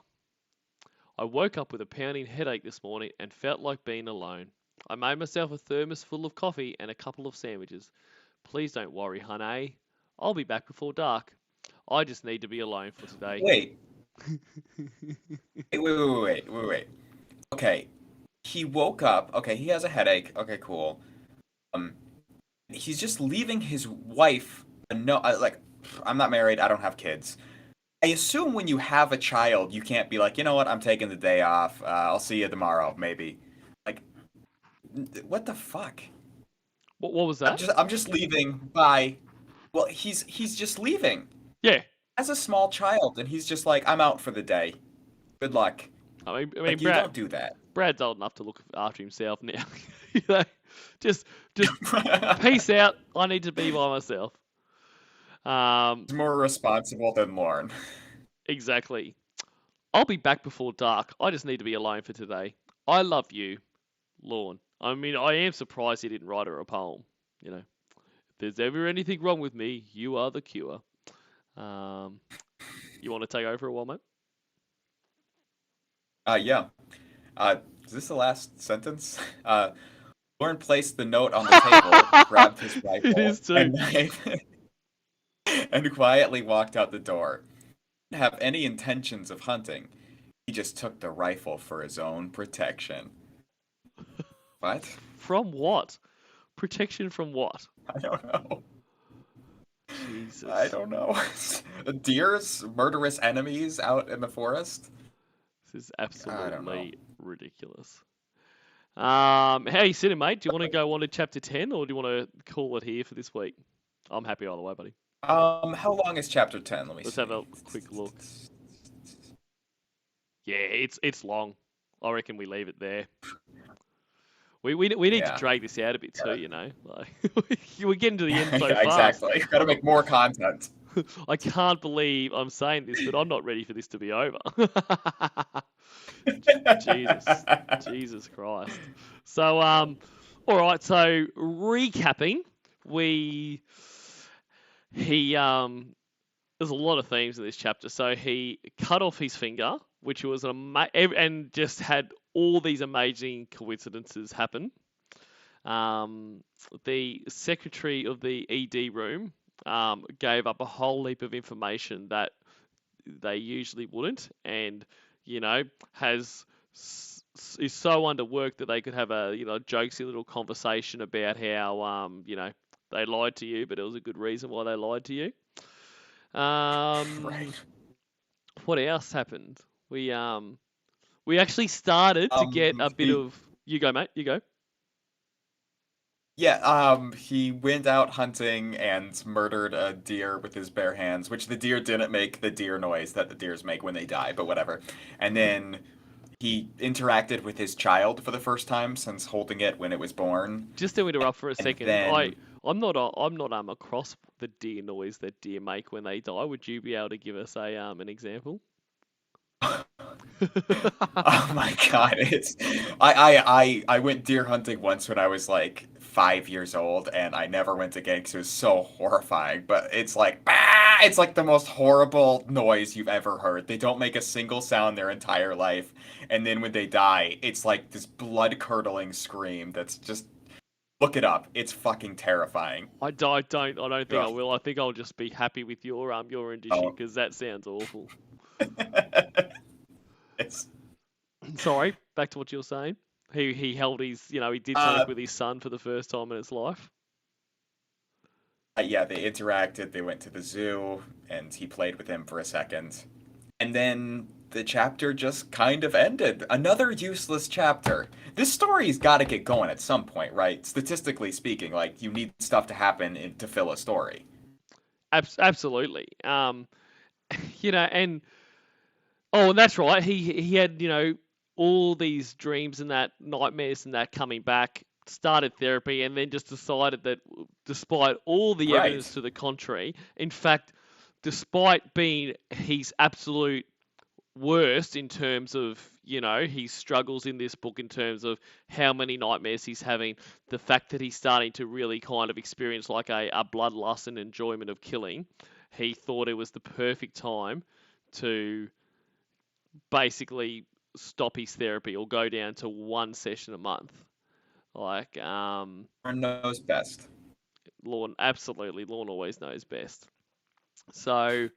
I woke up with a pounding headache this morning and felt like being alone. I made myself a thermos full of coffee and a couple of sandwiches. Please don't worry, honey. I'll be back before dark. I just need to be alone for today. Wait. Wait. Okay. He woke up. Okay, he has a headache. Okay, cool. He's just leaving his wife a note. I'm not married. I don't have kids. I assume when you have a child, you can't be like, you know what? I'm taking the day off. I'll see you tomorrow, maybe. Like, what the fuck? What was that? I'm just leaving. Bye. Well, he's just leaving. Yeah. As a small child, and he's just like, I'm out for the day. Good luck. I mean, you don't do that. Brad's old enough to look after himself now. Just peace out. I need to be by myself. He's more responsible than Lorne. Exactly. I'll be back before dark. I just need to be alone for today. I love you, Lorne. I mean, I am surprised he didn't write her a poem. If there's ever anything wrong with me, you are the cure. You want to take over for a while, mate? Yeah. Is this the last sentence? Lorne placed the note on the table, grabbed his rifle and knife, and quietly walked out the door. He didn't have any intentions of hunting. He just took the rifle for his own protection. What? From what? Protection from what? I don't know. Jesus. I don't know. Deers? Murderous enemies out in the forest? This is absolutely ridiculous. How are you sitting, mate? Do you want to go on to chapter 10, or do you want to call it here for this week? I'm happy either way, buddy. How long is chapter 10? Let's have a quick look. Yeah, it's long. I reckon we leave it there. We need to drag this out a bit too, we're getting to the end so fast. Exactly. Got to make more content. I can't believe I'm saying this, but I'm not ready for this to be over. Jesus, Jesus Christ. So, all right. So recapping, we he there's a lot of themes in this chapter. So he cut off his finger, which was and just had all these amazing coincidences happen. Um, the secretary of the ED room gave up a whole heap of information that they usually wouldn't, and has is so underworked that they could have a jokesy little conversation about how they lied to you, but it was a good reason why they lied to you. Right. Um, what else happened? We actually started to get a bit He of you go, mate, you go. Yeah, he went out hunting and murdered a deer with his bare hands, which the deer didn't make the deer noise that the deers make when they die, but whatever. And then he interacted with his child for the first time since holding it when it was born. Just to interrupt for a And second, then I'm not across the deer noise that deer make when they die. Would you be able to give us a an example? oh my God, I went deer hunting once when I was like 5 years old, and I never went again because it was so horrifying. But it's like it's like the most horrible noise you've ever heard. They don't make a single sound their entire life, and then when they die, it's like this blood-curdling scream that's just look it up. It's fucking terrifying. I don't think I Ugh. will. I think I'll just be happy with your rendition Oh. because that sounds awful. It's Sorry, back to what you were saying. He held his, he did something uh with his son for the first time in his life. yeah, they interacted. They went to the zoo, and he played with him for a second. And then the chapter just kind of ended. Another useless chapter. This story's got to get going at some point, right? Statistically speaking, like you need stuff to happen to fill a story. Absolutely. And oh, and that's right. He had all these dreams and that nightmares and that coming back. Started therapy and then just decided that despite all the Right. evidence to the contrary, in fact, despite being his absolute worst in terms of his struggles in this book in terms of how many nightmares he's having, the fact that he's starting to really kind of experience like a bloodlust and enjoyment of killing, he thought it was the perfect time to basically stop his therapy or go down to one session a month. Like Everyone knows best. Lorne, absolutely, Lorne always knows best. So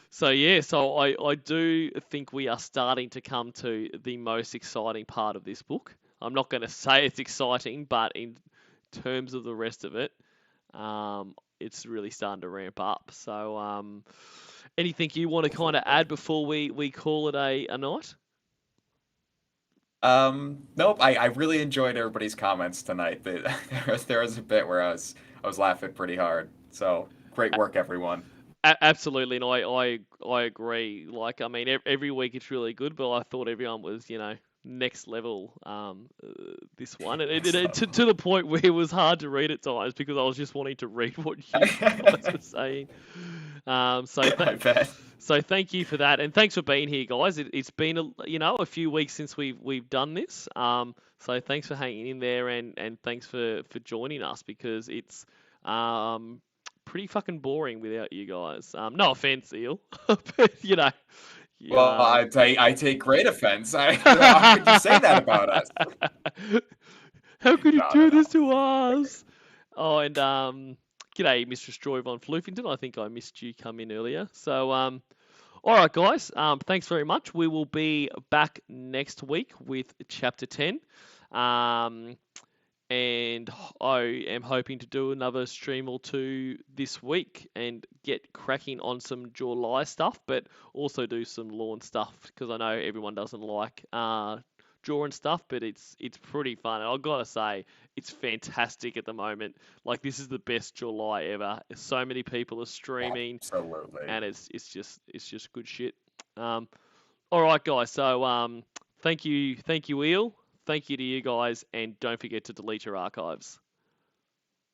so I do think we are starting to come to the most exciting part of this book. I'm not going to say it's exciting, but in terms of the rest of it, it's really starting to ramp up. So, anything you want to kind of add before we call it a night? Nope. I really enjoyed everybody's comments tonight. There was a bit where I was laughing pretty hard. So great work, everyone. Absolutely, and I agree. Like, I mean, every week it's really good, but I thought everyone was, next level. This one, and to the point where it was hard to read at times because I was just wanting to read what you guys were saying. Um, so I th- bet. so thank you for that, and thanks for being here, guys. It's been a few weeks since we've done this. So thanks for hanging in there, and thanks for joining us because it's pretty fucking boring without you guys. No offense, Eel, but Well, yeah. I take great offense. How could you say that about us? How could you No, no, do this no. to us? Oh, and g'day, Mistress Joy von Floofington. I think I missed you come in earlier. So all right, guys. Thanks very much. We will be back next week with chapter 10. Um, and I am hoping to do another stream or two this week and get cracking on some July stuff, but also do some lawn stuff because I know everyone doesn't like drawing stuff, but it's pretty fun. And I've got to say, it's fantastic at the moment. Like this is the best July ever. So many people are streaming, Absolutely. and it's just good shit. Um, all right, guys. So thank you, Eel. Thank you to you guys, and don't forget to delete your archives.